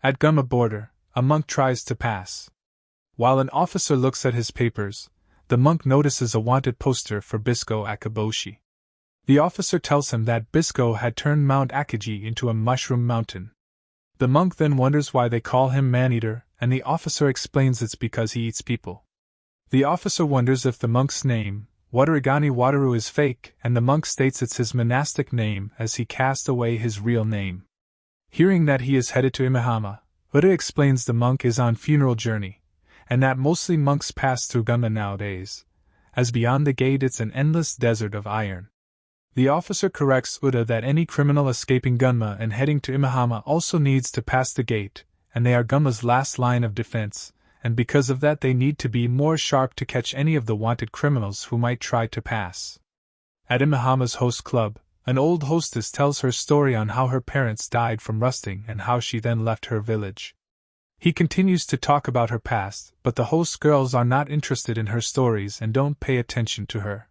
At Gumma border, a monk tries to pass. While an officer looks at his papers, the monk notices a wanted poster for Bisco Akaboshi. The officer tells him that Bisco had turned Mount Akagi into a mushroom mountain. The monk then wonders why they call him man-eater, and the officer explains it's because he eats people. The officer wonders if the monk's name, Watarigani Wataru, is fake, and the monk states it's his monastic name as he cast away his real name. Hearing that he is headed to Imahama, Uda explains the monk is on funeral journey, and that mostly monks pass through Gunma nowadays, as beyond the gate it's an endless desert of iron. The officer corrects Uda that any criminal escaping Gunma and heading to Imahama also needs to pass the gate, and they are Gunma's last line of defense, and because of that they need to be more sharp to catch any of the wanted criminals who might try to pass. At Imahama's host club, an old hostess tells her story on how her parents died from rusting and how she then left her village. He continues to talk about her past, but the host girls are not interested in her stories and don't pay attention to her.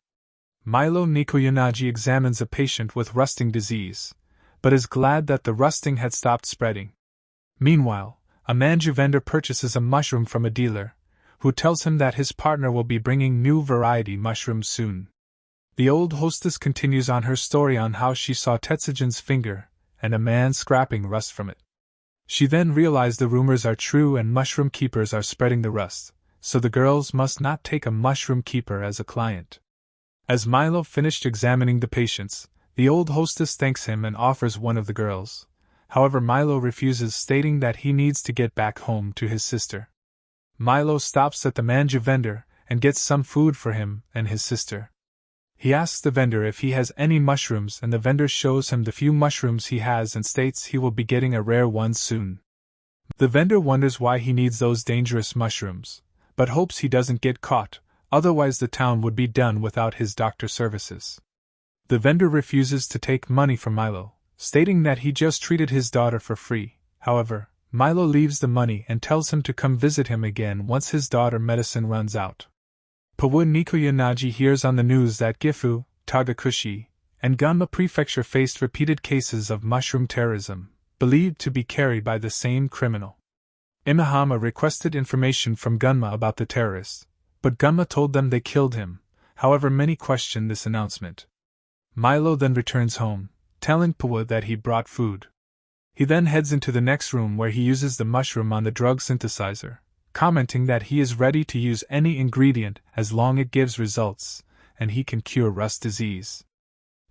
Milo Nikoyanaji examines a patient with rusting disease, but is glad that the rusting had stopped spreading. Meanwhile, a manju vendor purchases a mushroom from a dealer, who tells him that his partner will be bringing new variety mushrooms soon. The old hostess continues on her story on how she saw Tetsujin's finger, and a man scrapping rust from it. She then realized the rumors are true and mushroom keepers are spreading the rust, so the girls must not take a mushroom keeper as a client. As Milo finished examining the patients, the old hostess thanks him and offers one of the girls. However, Milo refuses, stating that he needs to get back home to his sister. Milo stops at the manju vendor and gets some food for him and his sister. He asks the vendor if he has any mushrooms, and the vendor shows him the few mushrooms he has and states he will be getting a rare one soon. The vendor wonders why he needs those dangerous mushrooms, but hopes he doesn't get caught, otherwise the town would be done without his doctor services. The vendor refuses to take money from Milo, stating that he just treated his daughter for free. However, Milo leaves the money and tells him to come visit him again once his daughter's medicine runs out. Pawu Nikoyanaji hears on the news that Gifu, Tagakushi, and Gunma Prefecture faced repeated cases of mushroom terrorism, believed to be carried by the same criminal. Imahama requested information from Gunma about the terrorists, but Gunma told them they killed him. However, many question this announcement. Milo then returns home, telling Pawu that he brought food. He then heads into the next room where he uses the mushroom on the drug synthesizer, commenting that he is ready to use any ingredient as long it gives results, and he can cure rust disease.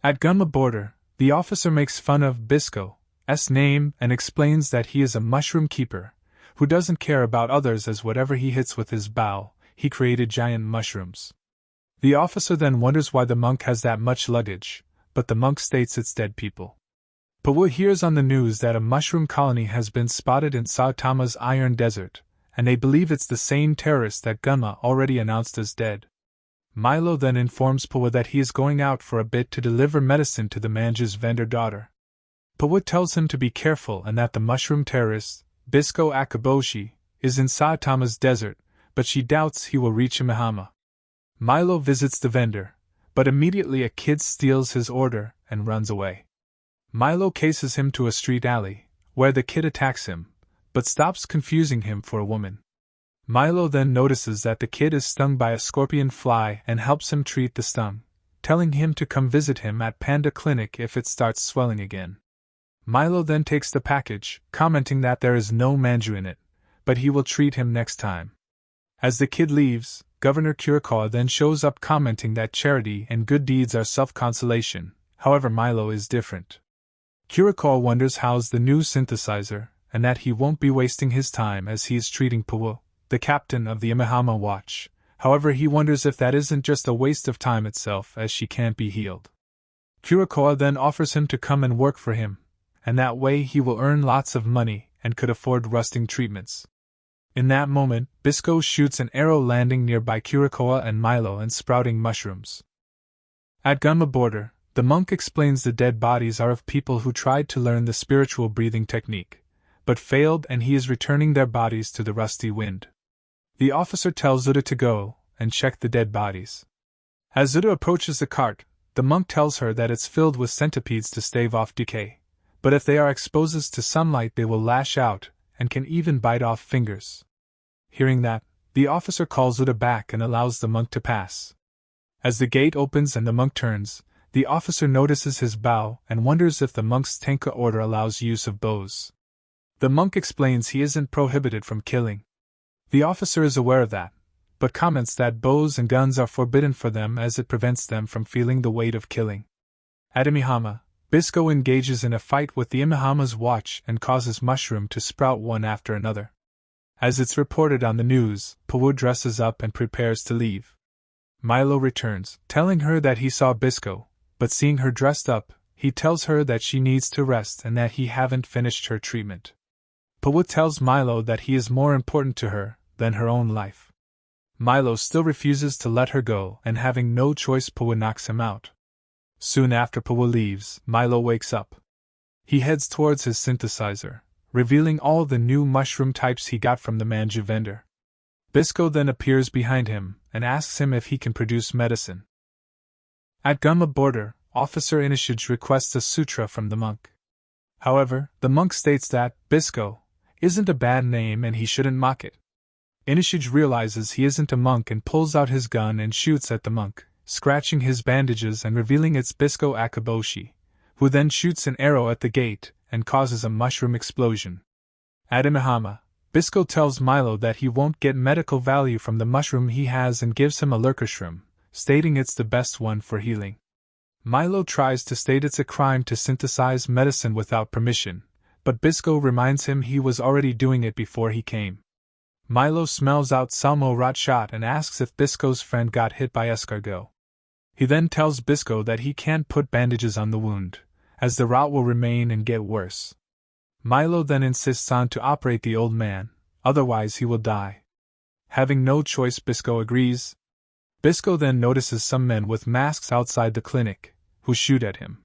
At Gunma border, the officer makes fun of Bisco's name and explains that he is a mushroom keeper, who doesn't care about others as whatever he hits with his bow, he created giant mushrooms. The officer then wonders why the monk has that much luggage, but the monk states it's dead people. Pawu hears on the news that a mushroom colony has been spotted in Saitama's Iron Desert, and they believe it's the same terrorist that Gunma already announced as dead. Milo then informs Pawu that he is going out for a bit to deliver medicine to the manju's vendor daughter. Pawu tells him to be careful and that the mushroom terrorist, Bisco Akaboshi, is in Saitama's desert, but she doubts he will reach Imahama. Milo visits the vendor, but immediately a kid steals his order and runs away. Milo chases him to a street alley, where the kid attacks him, but stops confusing him for a woman. Milo then notices that the kid is stung by a scorpion fly and helps him treat the stung, telling him to come visit him at Panda Clinic if it starts swelling again. Milo then takes the package, commenting that there is no manju in it, but he will treat him next time. As the kid leaves, Governor Kurikawa then shows up commenting that charity and good deeds are self-consolation, however Milo is different. Kurikawa wonders how's the new synthesizer, and that he won't be wasting his time as he is treating Pawu, the captain of the Imahama watch. However, he wonders if that isn't just a waste of time itself as she can't be healed. Kurikawa then offers him to come and work for him, and that way he will earn lots of money and could afford rusting treatments. In that moment, Bisco shoots an arrow landing nearby Kurikawa and Milo and sprouting mushrooms. At Gunma border, the monk explains the dead bodies are of people who tried to learn the spiritual breathing technique, but failed, and he is returning their bodies to the rusty wind. The officer tells Uda to go and check the dead bodies. As Uda approaches the cart, the monk tells her that it's filled with centipedes to stave off decay, but if they are exposed to sunlight they will lash out, and can even bite off fingers. Hearing that, the officer calls Uda back and allows the monk to pass. As the gate opens and the monk turns, the officer notices his bow and wonders if the monk's Tenka order allows use of bows. The monk explains he isn't prohibited from killing. The officer is aware of that, but comments that bows and guns are forbidden for them as it prevents them from feeling the weight of killing. At Imihama, Bisco engages in a fight with the Imihama's watch and causes Mushroom to sprout one after another. As it's reported on the news, Pawu dresses up and prepares to leave. Milo returns, telling her that he saw Bisco, but seeing her dressed up, he tells her that she needs to rest and that he haven't finished her treatment. Pawu tells Milo that he is more important to her than her own life. Milo still refuses to let her go, and having no choice, Pawu knocks him out. Soon after Pawu leaves, Milo wakes up. He heads towards his synthesizer, revealing all the new mushroom types he got from the manju vendor. Bisco then appears behind him and asks him if he can produce medicine. At Gumma border, Officer Inishij requests a sutra from the monk. However, the monk states that Bisco isn't a bad name and he shouldn't mock it. Inishij realizes he isn't a monk and pulls out his gun and shoots at the monk, scratching his bandages and revealing it's Bisco Akaboshi, who then shoots an arrow at the gate and causes a mushroom explosion. At Imihama, Bisco tells Milo that he won't get medical value from the mushroom he has and gives him a lurkershroom, stating it's the best one for healing. Milo tries to state it's a crime to synthesize medicine without permission, but Bisco reminds him he was already doing it before he came. Milo smells out Salmo rot shot and asks if Bisco's friend got hit by escargot. He then tells Bisco that he can't put bandages on the wound, as the rot will remain and get worse. Milo then insists on to operate the old man, otherwise he will die. Having no choice, Bisco agrees. Bisco then notices some men with masks outside the clinic, who shoot at him.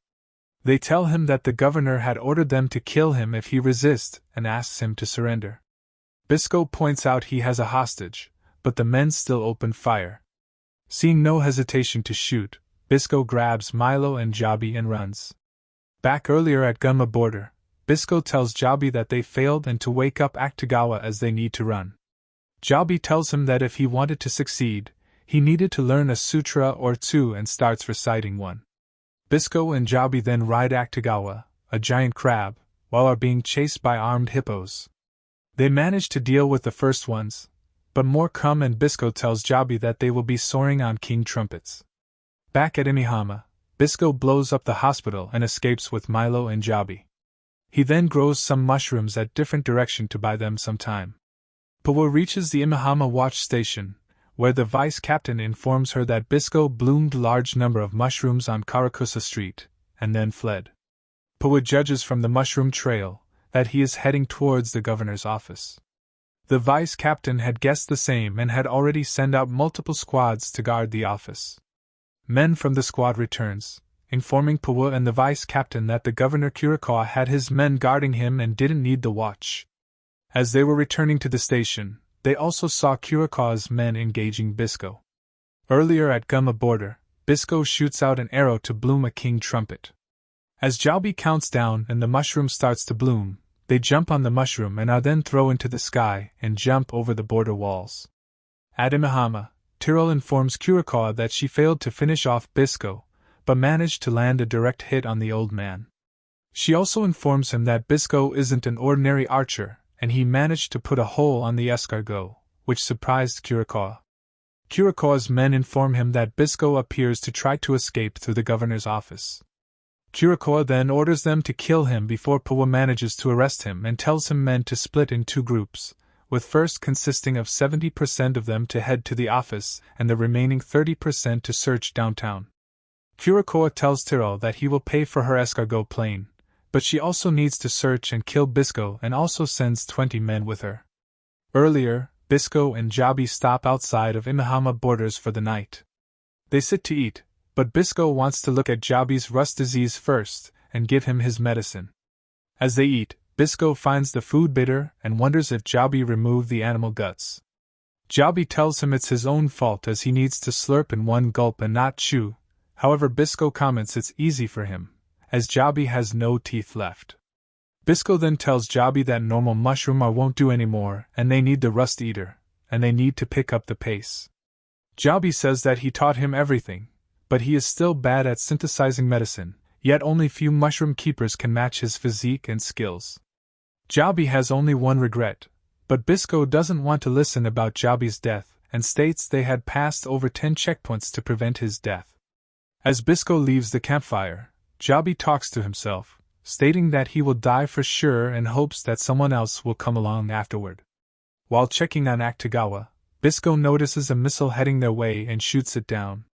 They tell him that the governor had ordered them to kill him if he resists and asks him to surrender. Bisco points out he has a hostage, but the men still open fire. Seeing no hesitation to shoot, Bisco grabs Milo and Jabi and runs. Back earlier at Gumma border, Bisco tells Jabi that they failed and to wake up Akutagawa as they need to run. Jabi tells him that if he wanted to succeed, he needed to learn a sutra or two and starts reciting one. Bisco and Jabi then ride Akutagawa, a giant crab, while are being chased by armed hippos. They manage to deal with the first ones, but more come and Bisco tells Jabi that they will be soaring on king trumpets. Back at Imihama, Bisco blows up the hospital and escapes with Milo and Jabi. He then grows some mushrooms at different direction to buy them some time. Pawu reaches the Imihama watch station, where the vice captain informs her that Bisco bloomed large number of mushrooms on Karakusa Street, and then fled. Pawu judges from the mushroom trail that he is heading towards the governor's office. The vice captain had guessed the same and had already sent out multiple squads to guard the office. Men from the squad returns, informing Pawu and the vice captain that the governor Kurikawa had his men guarding him and didn't need the watch. As they were returning to the station, they also saw Kurikawa's men engaging Bisco. Earlier at Gumma border, Bisco shoots out an arrow to bloom a king trumpet. As Jabi counts down and the mushroom starts to bloom, they jump on the mushroom and are then thrown into the sky and jump over the border walls. At Imihama, Tyrell informs Kurikawa that she failed to finish off Bisco, but managed to land a direct hit on the old man. She also informs him that Bisco isn't an ordinary archer, and he managed to put a hole on the escargot, which surprised Kurikawa. Kurikawa's men inform him that Bisco appears to try to escape through the governor's office. Kurikawa then orders them to kill him before Pawu manages to arrest him and tells him men to split in two groups, with first consisting of 70% of them to head to the office and the remaining 30% to search downtown. Kurikawa tells Tyrell that he will pay for her escargot plane, but she also needs to search and kill Bisco and also sends 20 men with her. Earlier, Bisco and Jabi stop outside of Imihama borders for the night. They sit to eat, but Bisco wants to look at Jabi's rust disease first and give him his medicine. As they eat, Bisco finds the food bitter and wonders if Jabi removed the animal guts. Jabi tells him it's his own fault as he needs to slurp in one gulp and not chew. However, Bisco comments it's easy for him, as Jabi has no teeth left. Bisco then tells Jabi that normal mushroom won't do anymore and they need the Rust Eater, and they need to pick up the pace. Jabi says that he taught him everything, but he is still bad at synthesizing medicine, yet only few mushroom keepers can match his physique and skills. Jabi has only one regret, but Bisco doesn't want to listen about Jabi's death and states they had passed over 10 checkpoints to prevent his death. As Bisco leaves the campfire, Jabi talks to himself, stating that he will die for sure and hopes that someone else will come along afterward. While checking on Akutagawa, Bisco notices a missile heading their way and shoots it down.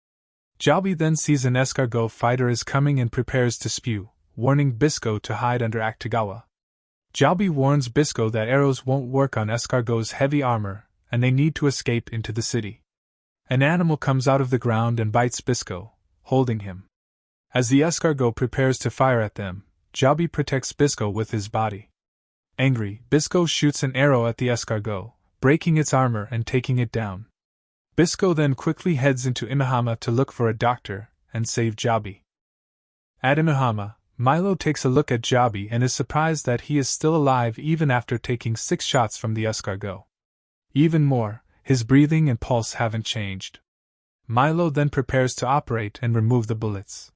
Jabi then sees an escargot fighter is coming and prepares to spew, warning Bisco to hide under Akutagawa. Jabi warns Bisco that arrows won't work on escargot's heavy armor, and they need to escape into the city. An animal comes out of the ground and bites Bisco, holding him. As the escargot prepares to fire at them, Jabi protects Bisco with his body. Angry, Bisco shoots an arrow at the escargot, breaking its armor and taking it down. Bisco then quickly heads into Imahama to look for a doctor and save Jabi. At Imahama, Milo takes a look at Jabi and is surprised that he is still alive even after taking 6 shots from the escargot. Even more, his breathing and pulse haven't changed. Milo then prepares to operate and remove the bullets.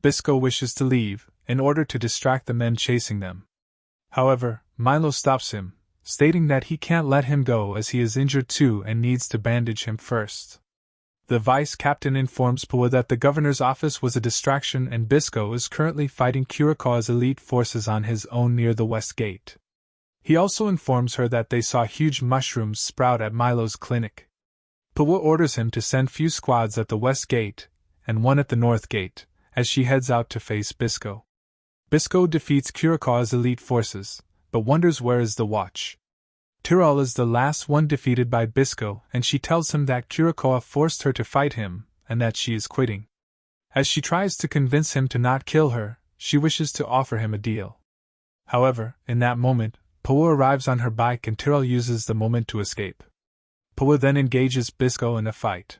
Bisco wishes to leave, in order to distract the men chasing them. However, Milo stops him, stating that he can't let him go as he is injured too and needs to bandage him first. The vice captain informs Pua that the governor's office was a distraction and Bisco is currently fighting Kurikawa's elite forces on his own near the west gate. He also informs her that they saw huge mushrooms sprout at Milo's clinic. Pua orders him to send few squads at the west gate, and one at the north gate, as she heads out to face Bisco. Bisco defeats Kurikawa's elite forces, but wonders where is the watch. Tyrell is the last one defeated by Bisco and she tells him that Kurikawa forced her to fight him, and that she is quitting. As she tries to convince him to not kill her, she wishes to offer him a deal. However, in that moment, Pua arrives on her bike and Tyrell uses the moment to escape. Pua then engages Bisco in a fight.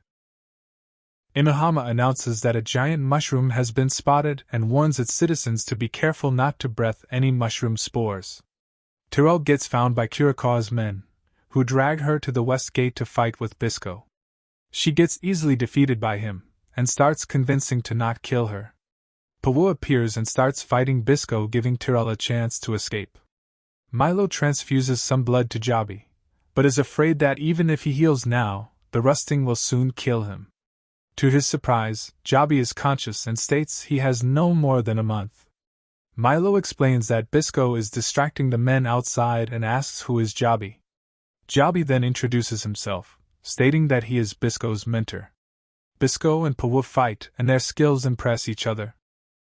Imahama announces that a giant mushroom has been spotted and warns its citizens to be careful not to breath any mushroom spores. Tyrell gets found by Kurikawa's men, who drag her to the west gate to fight with Bisco. She gets easily defeated by him, and starts convincing to not kill her. Pua appears and starts fighting Bisco, giving Tyrell a chance to escape. Milo transfuses some blood to Jabi, but is afraid that even if he heals now, the rusting will soon kill him. To his surprise, Jabi is conscious and states he has no more than a month. Milo explains that Bisco is distracting the men outside and asks who is Jabi. Jabi then introduces himself, stating that he is Bisco's mentor. Bisco and Pua fight and their skills impress each other.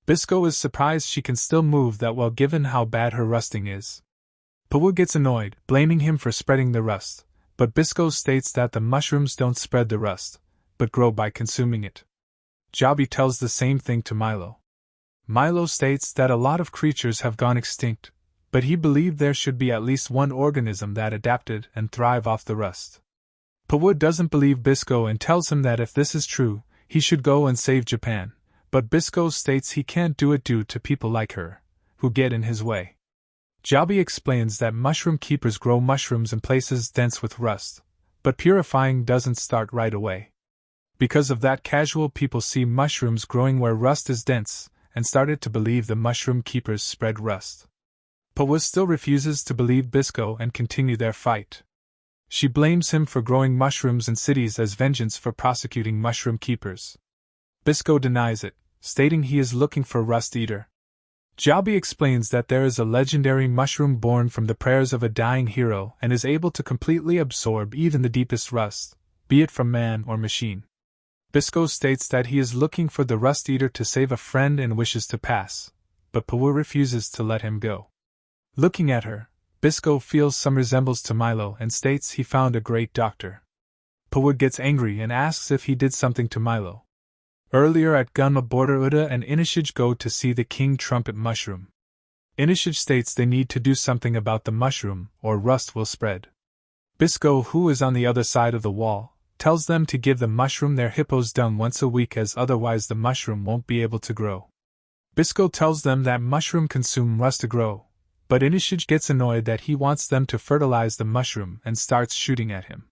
Bisco is surprised she can still move that well given how bad her rusting is. Pua gets annoyed, blaming him for spreading the rust, but Bisco states that the mushrooms don't spread the rust, but grow by consuming it. Jabi tells the same thing to Milo. Milo states that a lot of creatures have gone extinct, but he believed there should be at least one organism that adapted and thrive off the rust. Pua doesn't believe Bisco and tells him that if this is true, he should go and save Japan, but Bisco states he can't do it due to people like her, who get in his way. Jabi explains that mushroom keepers grow mushrooms in places dense with rust, but purifying doesn't start right away. Because of that, casual people see mushrooms growing where rust is dense, and started to believe the mushroom keepers spread rust. Pua still refuses to believe Bisco and continue their fight. She blames him for growing mushrooms in cities as vengeance for prosecuting mushroom keepers. Bisco denies it, stating he is looking for Rust Eater. Jabi explains that there is a legendary mushroom born from the prayers of a dying hero and is able to completely absorb even the deepest rust, be it from man or machine. Bisco states that he is looking for the Rust Eater to save a friend and wishes to pass, but Pua refuses to let him go. Looking at her, Bisco feels some resemblance to Milo and states he found a great doctor. Pua gets angry and asks if he did something to Milo. Earlier at Gunma border, Uda and Inishij go to see the king trumpet mushroom. Inishij states they need to do something about the mushroom or rust will spread. Bisco, who is on the other side of the wall, tells them to give the mushroom their hippo's dung once a week as otherwise the mushroom won't be able to grow. Bisco tells them that mushroom consume rust to grow, but Inishij gets annoyed that he wants them to fertilize the mushroom and starts shooting at him.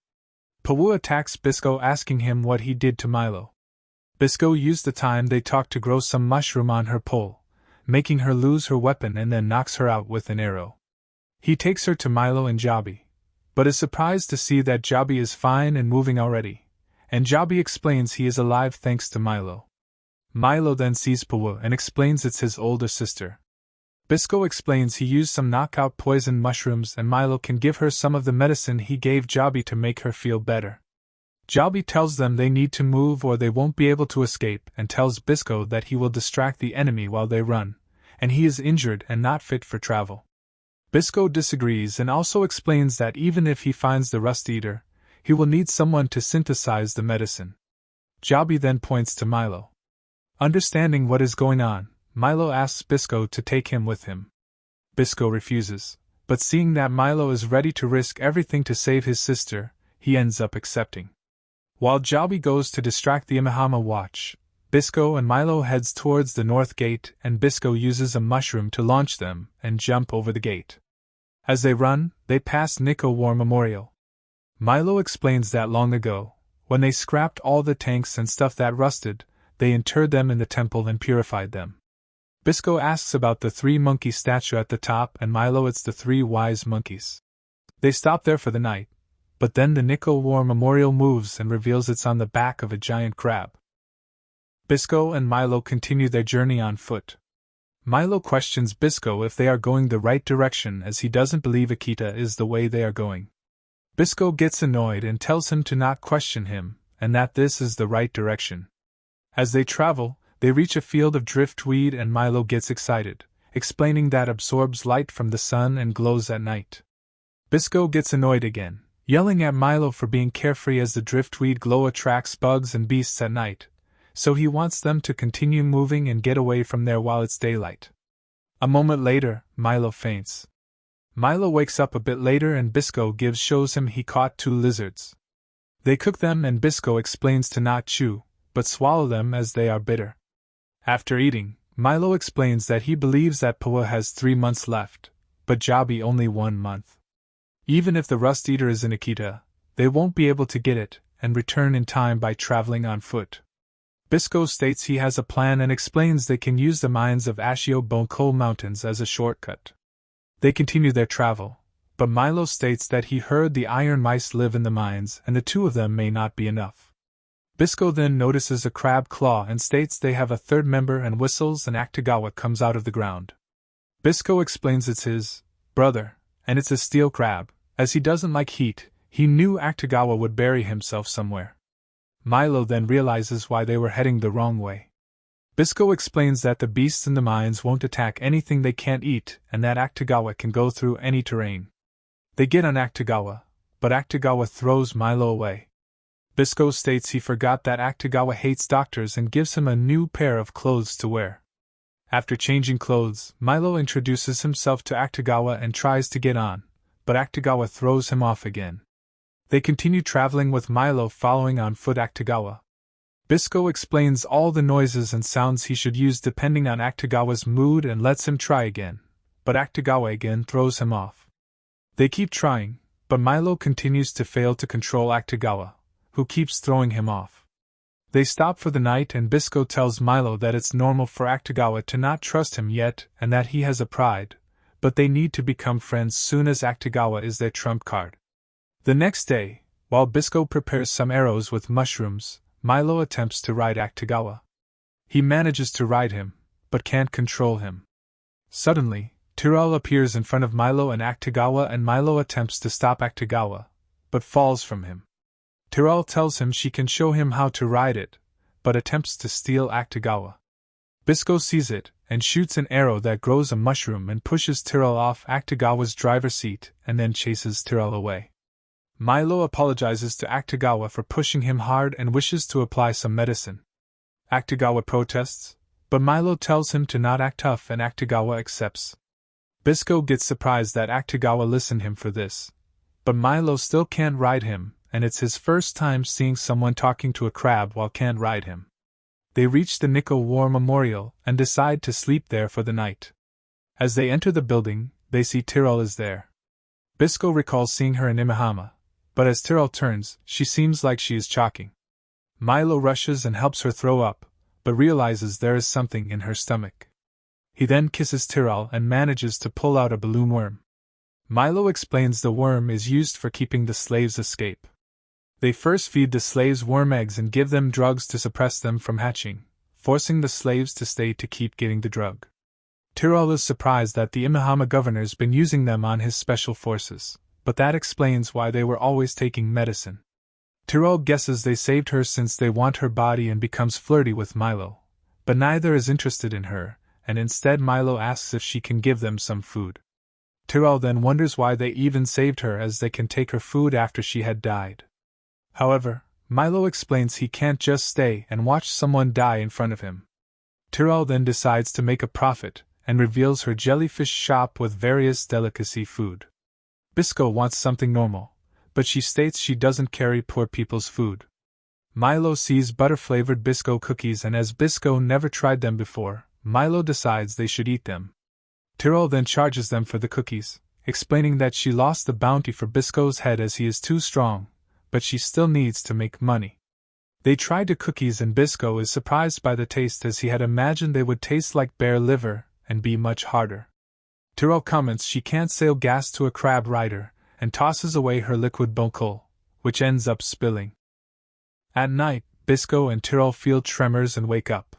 Pawu attacks Bisco, asking him what he did to Milo. Bisco used the time they talked to grow some mushroom on her pole, making her lose her weapon, and then knocks her out with an arrow. He takes her to Milo and Jabi, but is surprised to see that Jabi is fine and moving already, and Jabi explains he is alive thanks to Milo. Milo then sees Pawu and explains it's his older sister. Bisco explains he used some knockout poison mushrooms and Milo can give her some of the medicine he gave Jabi to make her feel better. Jabi tells them they need to move or they won't be able to escape and tells Bisco that he will distract the enemy while they run, and he is injured and not fit for travel. Bisco disagrees and also explains that even if he finds the Rust Eater, he will need someone to synthesize the medicine. Jabi then points to Milo. Understanding what is going on, Milo asks Bisco to take him with him. Bisco refuses, but seeing that Milo is ready to risk everything to save his sister, he ends up accepting. While Jabi goes to distract the Imahama watch, Bisco and Milo heads towards the north gate and Bisco uses a mushroom to launch them and jump over the gate. As they run, they pass Nico War Memorial. Milo explains that long ago, when they scrapped all the tanks and stuff that rusted, they interred them in the temple and purified them. Bisco asks about the 3 monkey statue at the top and Milo it's the 3 wise monkeys. They stop there for the night, but then the Nico War Memorial moves and reveals it's on the back of a giant crab. Bisco and Milo continue their journey on foot. Milo questions Bisco if they are going the right direction as he doesn't believe Akita is the way they are going. Bisco gets annoyed and tells him to not question him, and that this is the right direction. As they travel, they reach a field of driftweed and Milo gets excited, explaining that absorbs light from the sun and glows at night. Bisco gets annoyed again, yelling at Milo for being carefree as the driftweed glow attracts bugs and beasts at night, so he wants them to continue moving and get away from there while it's daylight. A moment later, Milo faints. Milo wakes up a bit later and Bisco shows him he caught 2 lizards. They cook them and Bisco explains to not chew, but swallow them as they are bitter. After eating, Milo explains that he believes that Pawu has 3 months left, but Jabi only 1 month. Even if the Rust Eater is in Akita, they won't be able to get it and return in time by traveling on foot. Bisco states he has a plan and explains they can use the mines of Ashio Coal Mountains as a shortcut. They continue their travel, but Milo states that he heard the iron mice live in the mines and the 2 of them may not be enough. Bisco then notices a crab claw and states they have a 3rd member and whistles and Akutagawa comes out of the ground. Bisco explains it's his brother, and it's a steel crab. As he doesn't like heat, he knew Akutagawa would bury himself somewhere. Milo then realizes why they were heading the wrong way. Bisco explains that the beasts in the mines won't attack anything they can't eat and that Akutagawa can go through any terrain. They get on Akutagawa, but Akutagawa throws Milo away. Bisco states he forgot that Akutagawa hates doctors and gives him a new pair of clothes to wear. After changing clothes, Milo introduces himself to Akutagawa and tries to get on, but Akutagawa throws him off again. They continue traveling with Milo following on foot Akutagawa. Bisco explains all the noises and sounds he should use depending on Akutagawa's mood and lets him try again, but Akutagawa again throws him off. They keep trying, but Milo continues to fail to control Akutagawa, who keeps throwing him off. They stop for the night and Bisco tells Milo that it's normal for Akutagawa to not trust him yet and that he has a pride, but they need to become friends soon as Akutagawa is their trump card. The next day, while Bisco prepares some arrows with mushrooms, Milo attempts to ride Akutagawa. He manages to ride him, but can't control him. Suddenly, Tyrell appears in front of Milo and Akutagawa and Milo attempts to stop Akutagawa, but falls from him. Tyrell tells him she can show him how to ride it, but attempts to steal Akutagawa. Bisco sees it, and shoots an arrow that grows a mushroom and pushes Tyrell off Akutagawa's driver's seat and then chases Tyrell away. Milo apologizes to Akutagawa for pushing him hard and wishes to apply some medicine. Akutagawa protests, but Milo tells him to not act tough and Akutagawa accepts. Bisco gets surprised that Akutagawa listened him for this, but Milo still can't ride him, and it's his first time seeing someone talking to a crab while can't ride him. They reach the Nico War Memorial and decide to sleep there for the night. As they enter the building, they see Tyrell is there. Bisco recalls seeing her in Imahama, but as Tyrell turns, she seems like she is choking. Milo rushes and helps her throw up, but realizes there is something in her stomach. He then kisses Tyrell and manages to pull out a balloon worm. Milo explains the worm is used for keeping the slaves escape. They first feed the slaves worm eggs and give them drugs to suppress them from hatching, forcing the slaves to stay to keep getting the drug. Tyrell is surprised that the Imahama governor's been using them on his special forces, but that explains why they were always taking medicine. Tyrell guesses they saved her since they want her body and becomes flirty with Milo, but neither is interested in her, and instead Milo asks if she can give them some food. Tyrell then wonders why they even saved her, as they can take her food after she had died. However, Milo explains he can't just stay and watch someone die in front of him. Tyrell then decides to make a profit, and reveals her jellyfish shop with various delicacy food. Bisco wants something normal, but she states she doesn't carry poor people's food. Milo sees butter-flavored Bisco cookies, and as Bisco never tried them before, Milo decides they should eat them. Tyrell then charges them for the cookies, explaining that she lost the bounty for Bisco's head as he is too strong, but she still needs to make money. They try the cookies and Bisco is surprised by the taste, as he had imagined they would taste like bear liver and be much harder. Tyrell comments she can't sail gas to a crab rider, and tosses away her liquid bokol, which ends up spilling. At night, Bisco and Tyrell feel tremors and wake up.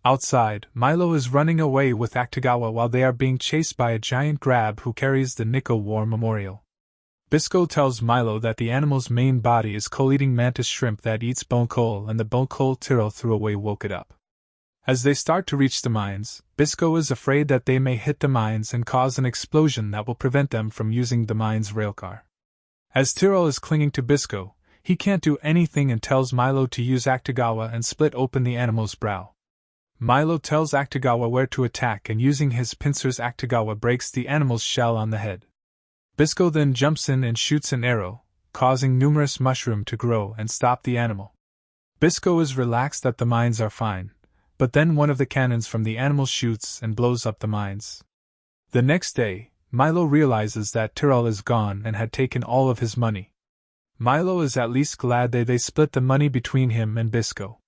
Outside, Milo is running away with Akutagawa while they are being chased by a giant crab who carries the Nikko War Memorial. Bisco tells Milo that the animal's main body is coal-eating mantis shrimp that eats bokol, and the bokol Tyrell threw away woke it up. As they start to reach the mines, Bisco is afraid that they may hit the mines and cause an explosion that will prevent them from using the mine's railcar. As Tyrell is clinging to Bisco, he can't do anything and tells Milo to use Akutagawa and split open the animal's brow. Milo tells Akutagawa where to attack, and using his pincers Akutagawa breaks the animal's shell on the head. Bisco then jumps in and shoots an arrow, causing numerous mushrooms to grow and stop the animal. Bisco is relaxed that the mines are fine, but then one of the cannons from the animal shoots and blows up the mines. The next day, Milo realizes that Tyrell is gone and had taken all of his money. Milo is at least glad they split the money between him and Bisco.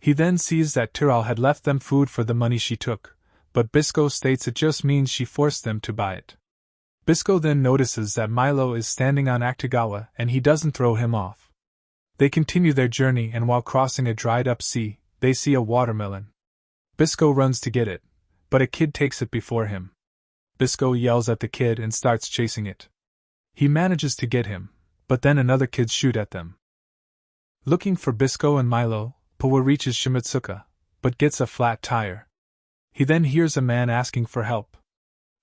He then sees that Tyrell had left them food for the money she took, but Bisco states it just means she forced them to buy it. Bisco then notices that Milo is standing on Akutagawa and he doesn't throw him off. They continue their journey, and while crossing a dried-up sea, they see a watermelon. Bisco runs to get it, but a kid takes it before him. Bisco yells at the kid and starts chasing it. He manages to get him, but then another kid shoots at them. Looking for Bisco and Milo, Pawa reaches Shimotsuka, but gets a flat tire. He then hears a man asking for help.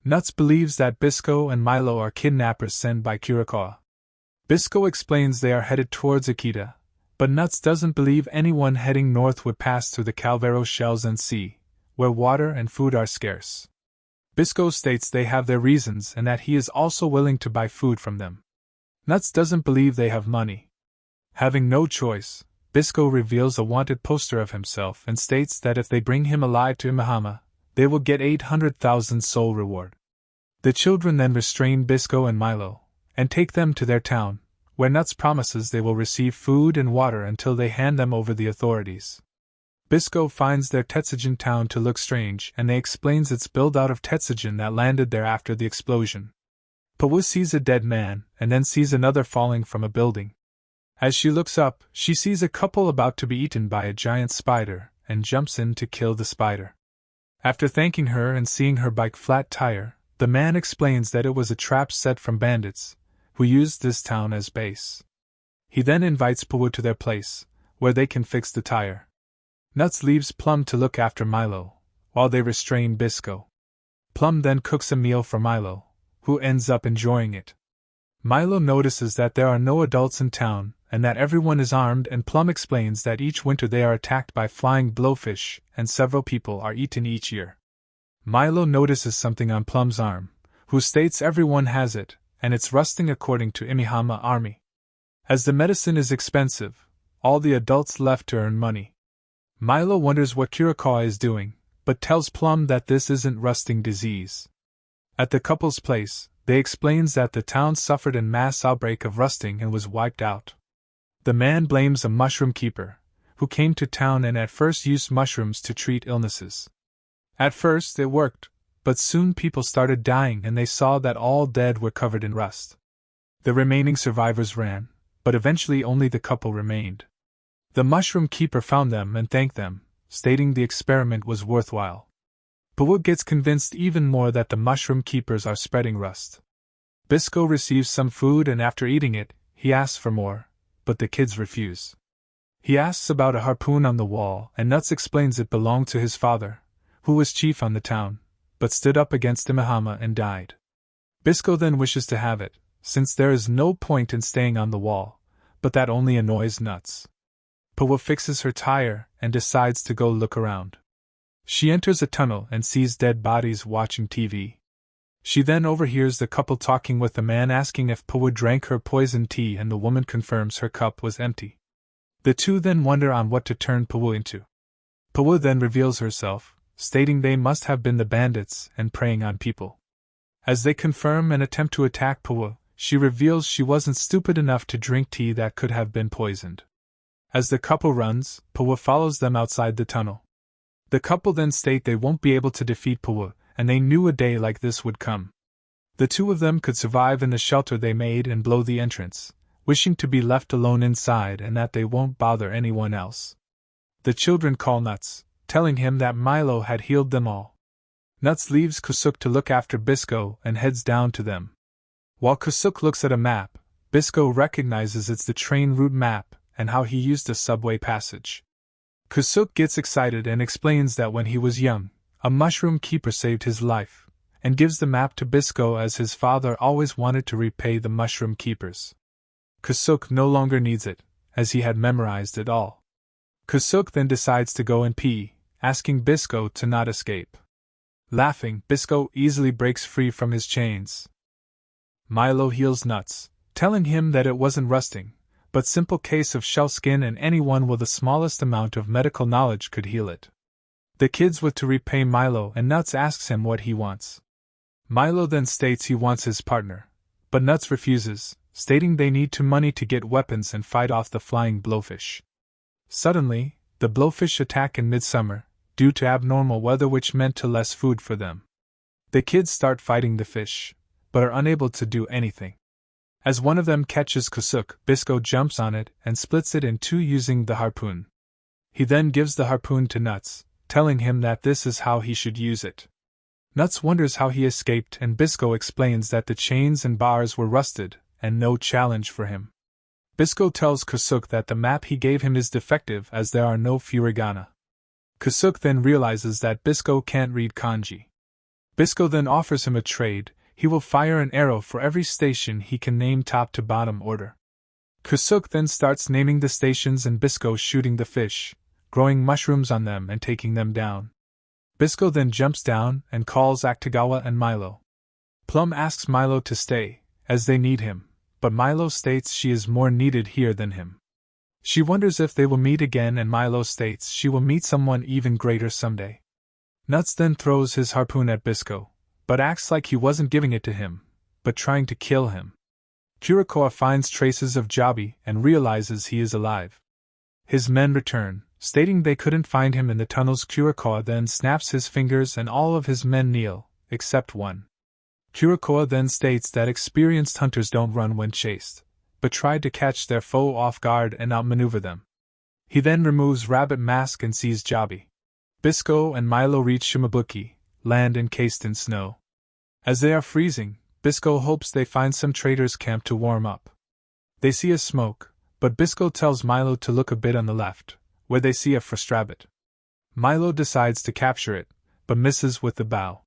Nuts believes that Bisco and Milo are kidnappers sent by Kurikawa. Bisco explains they are headed towards Akita, but Nuts doesn't believe anyone heading north would pass through the Calvero Shells and Sea, where water and food are scarce. Bisco states they have their reasons and that he is also willing to buy food from them. Nuts doesn't believe they have money. Having no choice, Bisco reveals a wanted poster of himself and states that if they bring him alive to Imahama, they will get 800,000 soul reward. The children then restrain Bisco and Milo, and take them to their town, where Nuts promises they will receive food and water until they hand them over the authorities. Bisco finds their Tetsujin town to look strange, and they explains it's built out of Tetsujin that landed there after the explosion. Pawu sees a dead man, and then sees another falling from a building. As she looks up, she sees a couple about to be eaten by a giant spider, and jumps in to kill the spider. After thanking her and seeing her bike flat tire, the man explains that it was a trap set from bandits, who used this town as base. He then invites Pawu to their place, where they can fix the tire. Nuts leaves Plum to look after Milo, while they restrain Bisco. Plum then cooks a meal for Milo, who ends up enjoying it. Milo notices that there are no adults in town, and that everyone is armed, and Plum explains that each winter they are attacked by flying blowfish, and several people are eaten each year. Milo notices something on Plum's arm, who states everyone has it, and it's rusting according to Imahama army. As the medicine is expensive, all the adults left to earn money. Milo wonders what Kurikawa is doing, but tells Plum that this isn't rusting disease. At the couple's place, they explains that the town suffered a mass outbreak of rusting and was wiped out. The man blames a mushroom keeper, who came to town and at first used mushrooms to treat illnesses. At first it worked, but soon people started dying and they saw that all dead were covered in rust. The remaining survivors ran, but eventually only the couple remained. The mushroom keeper found them and thanked them, stating the experiment was worthwhile. Pawu gets convinced even more that the mushroom keepers are spreading rust. Bisco receives some food and after eating it, he asks for more, but the kids refuse. He asks about a harpoon on the wall and Nuts explains it belonged to his father, who was chief on the town, but stood up against Imahama and died. Bisco then wishes to have it, since there is no point in staying on the wall, but that only annoys Nuts. Pawu fixes her tire and decides to go look around. She enters a tunnel and sees dead bodies watching TV. She then overhears the couple talking with the man asking if Pawu drank her poison tea and the woman confirms her cup was empty. The two then wonder on what to turn Pawu into. Pawu then reveals herself, stating they must have been the bandits and preying on people. As they confirm and attempt to attack Pawu, she reveals she wasn't stupid enough to drink tea that could have been poisoned. As the couple runs, Pawu follows them outside the tunnel. The couple then state they won't be able to defeat Pawu, and they knew a day like this would come. The two of them could survive in the shelter they made and blow the entrance, wishing to be left alone inside and that they won't bother anyone else. The children call Nuts, telling him that Milo had healed them all. Nuts leaves Kusuk to look after Bisco and heads down to them. While Kusuk looks at a map, Bisco recognizes it's the train route map and how he used a subway passage. Kusuk gets excited and explains that when he was young, a mushroom keeper saved his life, and gives the map to Bisco as his father always wanted to repay the mushroom keepers. Kusuk no longer needs it, as he had memorized it all. Kusuk then decides to go and pee, asking Bisco to not escape. Laughing, Bisco easily breaks free from his chains. Milo heals Nuts, telling him that it wasn't rusting, but simple case of shell skin and anyone with the smallest amount of medical knowledge could heal it. The kids were to repay Milo and Nuts asks him what he wants. Milo then states he wants his partner, but Nuts refuses, stating they need money to get weapons and fight off the flying blowfish. Suddenly, the blowfish attack in midsummer, due to abnormal weather which meant to less food for them. The kids start fighting the fish, but are unable to do anything. As one of them catches Kusuk, Bisco jumps on it and splits it in two using the harpoon. He then gives the harpoon to Nuts, telling him that this is how he should use it. Nuts wonders how he escaped and Bisco explains that the chains and bars were rusted, and no challenge for him. Bisco tells Kusuk that the map he gave him is defective as there are no furigana. Kusuk then realizes that Bisco can't read kanji. Bisco then offers him a trade. He will fire an arrow for every station he can name top to bottom order. Kusuk then starts naming the stations and Bisco shooting the fish, growing mushrooms on them and taking them down. Bisco then jumps down and calls Akutagawa and Milo. Plum asks Milo to stay, as they need him, but Milo states she is more needed here than him. She wonders if they will meet again and Milo states she will meet someone even greater someday. Nuts then throws his harpoon at Bisco, but acts like he wasn't giving it to him, but trying to kill him. Kurikoa finds traces of Jabi and realizes he is alive. His men return, stating they couldn't find him in the tunnels. Kurikoa then snaps his fingers and all of his men kneel, except one. Kurikoa then states that experienced hunters don't run when chased, but try to catch their foe off guard and outmaneuver them. He then removes Rabbit Mask and sees Jabi. Bisco and Milo reach Shimabuki, land encased in snow. As they are freezing, Bisco hopes they find some traders' camp to warm up. They see a smoke, but Bisco tells Milo to look a bit on the left, where they see a frost rabbit. Milo decides to capture it, but misses with the bow.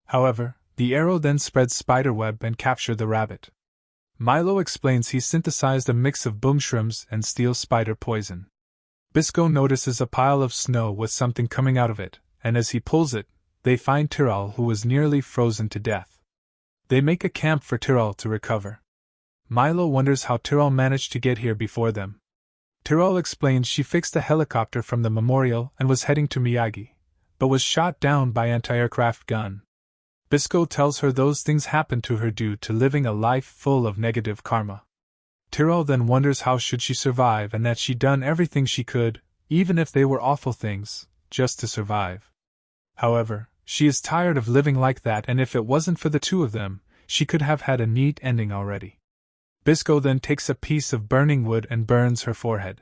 However, the arrow then spreads spiderweb and captures the rabbit. Milo explains he synthesized a mix of boomshrooms and steel spider poison. Bisco notices a pile of snow with something coming out of it, and as he pulls it, they find Tyrell, who was nearly frozen to death. They make a camp for Tyrell to recover. Milo wonders how Tyrell managed to get here before them. Tyrell explains she fixed a helicopter from the memorial and was heading to Miyagi, but was shot down by anti-aircraft gun. Bisco tells her those things happened to her due to living a life full of negative karma. Tyrell then wonders how should she survive and that she'd done everything she could, even if they were awful things, just to survive. However, she is tired of living like that, and if it wasn't for the two of them, she could have had a neat ending already. Bisco then takes a piece of burning wood and burns her forehead.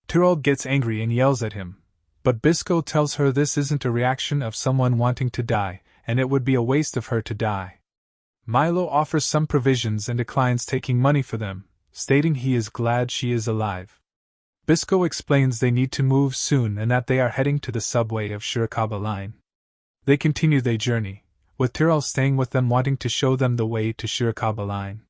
Tyrell gets angry and yells at him, but Bisco tells her this isn't a reaction of someone wanting to die, and it would be a waste of her to die. Milo offers some provisions and declines taking money for them, stating he is glad she is alive. Bisco explains they need to move soon and that they are heading to the subway of Shirakawa line. They continue their journey, with Tyrell staying with them wanting to show them the way to Shirakawa line.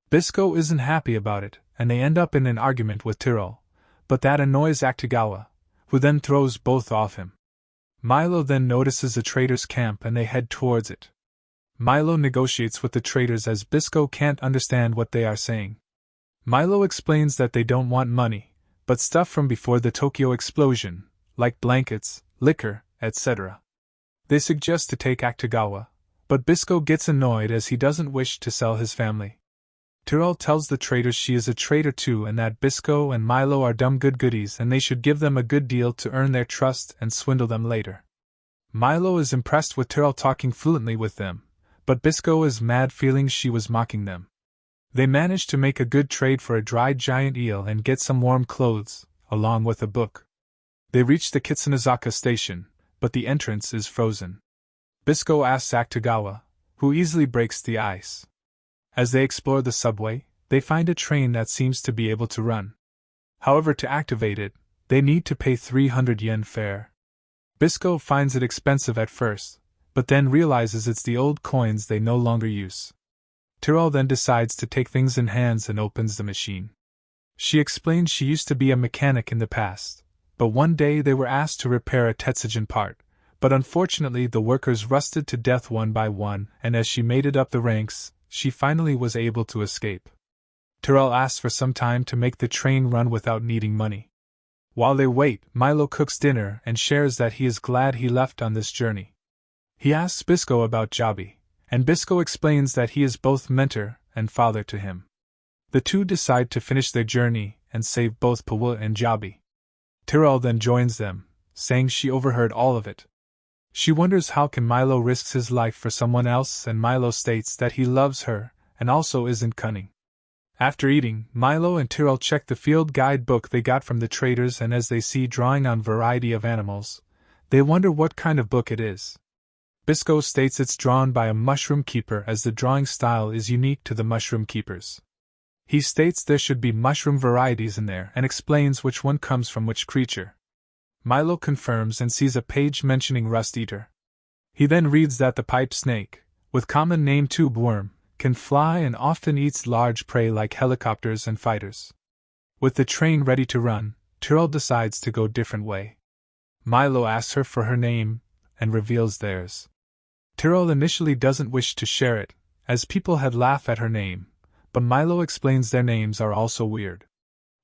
Bisco isn't happy about it, and they end up in an argument with Tyrell, but that annoys Akutagawa, who then throws both off him. Milo then notices a trader's camp and they head towards it. Milo negotiates with the traders as Bisco can't understand what they are saying. Milo explains that they don't want money, but stuff from before the Tokyo explosion, like blankets, liquor, etc. They suggest to take Akutagawa, but Bisco gets annoyed as he doesn't wish to sell his family. Tyrell tells the traders she is a traitor too and that Bisco and Milo are dumb good goodies and they should give them a good deal to earn their trust and swindle them later. Milo is impressed with Tyrell talking fluently with them, but Bisco is mad feeling she was mocking them. They manage to make a good trade for a dried giant eel and get some warm clothes, along with a book. They reach the Kitsunezaka station, but the entrance is frozen. Bisco asks Akutagawa, who easily breaks the ice. As they explore the subway, they find a train that seems to be able to run. However, to activate it, they need to pay 300 yen fare. Bisco finds it expensive at first, but then realizes it's the old coins they no longer use. Tyrell then decides to take things in hands and opens the machine. She explains she used to be a mechanic in the past, but one day they were asked to repair a Tetsujin part, but unfortunately the workers rusted to death one by one, and as she made it up the ranks, she finally was able to escape. Tyrell asks for some time to make the train run without needing money. While they wait, Milo cooks dinner and shares that he is glad he left on this journey. He asks Bisco about Jabi, and Bisco explains that he is both mentor and father to him. The two decide to finish their journey and save both Pawa and Jabi. Tyrell then joins them, saying she overheard all of it. She wonders how can Milo risks his life for someone else, and Milo states that he loves her and also isn't cunning. After eating, Milo and Tyrell check the field guide book they got from the traders, and as they see drawing on variety of animals, they wonder what kind of book it is. Bisco states it's drawn by a mushroom keeper as the drawing style is unique to the mushroom keepers. He states there should be mushroom varieties in there and explains which one comes from which creature. Milo confirms and sees a page mentioning rust eater. He then reads that the pipe snake, with common name tube worm, can fly and often eats large prey like helicopters and fighters. With the train ready to run, Tyrell decides to go different way. Milo asks her for her name and reveals theirs. Tyrell initially doesn't wish to share it, as people had laughed at her name, but Milo explains their names are also weird.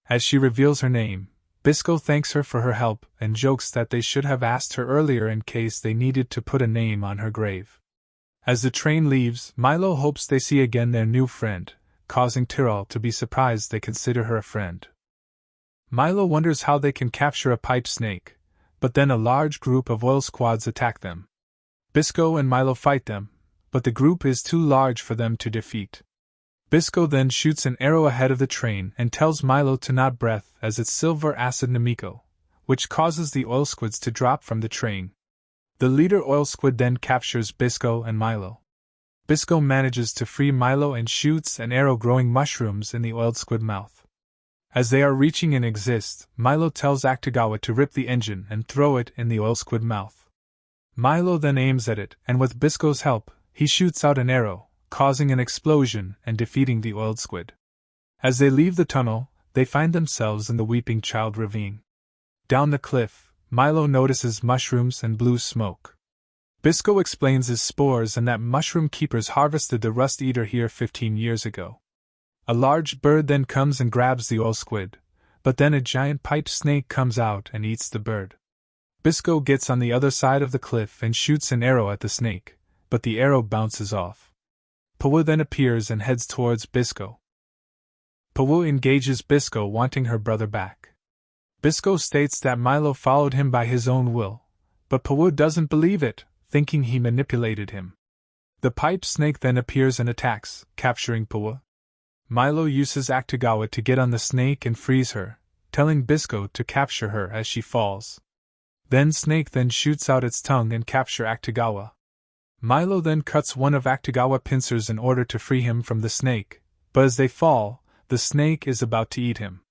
As she reveals her name, Bisco thanks her for her help and jokes that they should have asked her earlier in case they needed to put a name on her grave. As the train leaves, Milo hopes they see again their new friend, causing Tyrell to be surprised they consider her a friend. Milo wonders how they can capture a pipe snake, but then a large group of oil squads attack them. Bisco and Milo fight them, but the group is too large for them to defeat. Bisco then shoots an arrow ahead of the train and tells Milo to not breath as it's silver acid Namiko, which causes the oil squids to drop from the train. The leader oil squid then captures Bisco and Milo. Bisco manages to free Milo and shoots an arrow growing mushrooms in the oiled squid mouth. As they are reaching an exist, Milo tells Akutagawa to rip the engine and throw it in the oil squid mouth. Milo then aims at it, and with Bisco's help, he shoots out an arrow, causing an explosion and defeating the oiled squid. As they leave the tunnel, they find themselves in the Weeping Child ravine. Down the cliff, Milo notices mushrooms and blue smoke. Bisco explains his spores and that mushroom keepers harvested the rust eater here 15 years ago. A large bird then comes and grabs the oil squid, but then a giant pipe snake comes out and eats the bird. Bisco gets on the other side of the cliff and shoots an arrow at the snake, but the arrow bounces off. Pawu then appears and heads towards Bisco. Pawu engages Bisco, wanting her brother back. Bisco states that Milo followed him by his own will, but Pawu doesn't believe it, thinking he manipulated him. The pipe snake then appears and attacks, capturing Pawu. Milo uses Akutagawa to get on the snake and freeze her, telling Bisco to capture her as she falls. Then Snake then shoots out its tongue and capture Akutagawa. Milo then cuts one of Akutagawa's pincers in order to free him from the snake, but as they fall, the snake is about to eat him.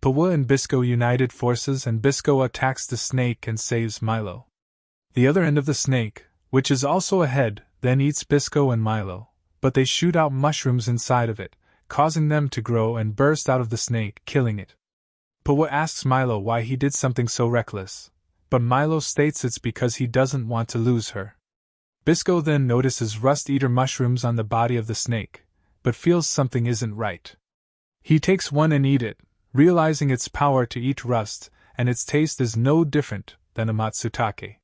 Pawu and Bisco united forces and Bisco attacks the snake and saves Milo. The other end of the snake, which is also a head, then eats Bisco and Milo, but they shoot out mushrooms inside of it, causing them to grow and burst out of the snake, killing it. Pawu asks Milo why he did something so reckless, but Milo states it's because he doesn't want to lose her. Bisco then notices rust-eater mushrooms on the body of the snake, but feels something isn't right. He takes one and eats it, realizing its power to eat rust, and its taste is no different than a matsutake.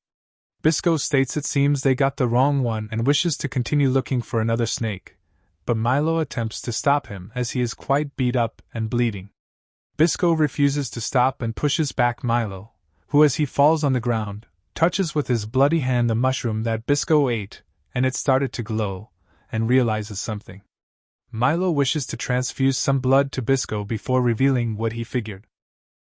Bisco states it seems they got the wrong one and wishes to continue looking for another snake, but Milo attempts to stop him as he is quite beat up and bleeding. Bisco refuses to stop and pushes back Milo, who as he falls on the ground, touches with his bloody hand the mushroom that Bisco ate, and it started to glow, and realizes something. Milo wishes to transfuse some blood to Bisco before revealing what he figured.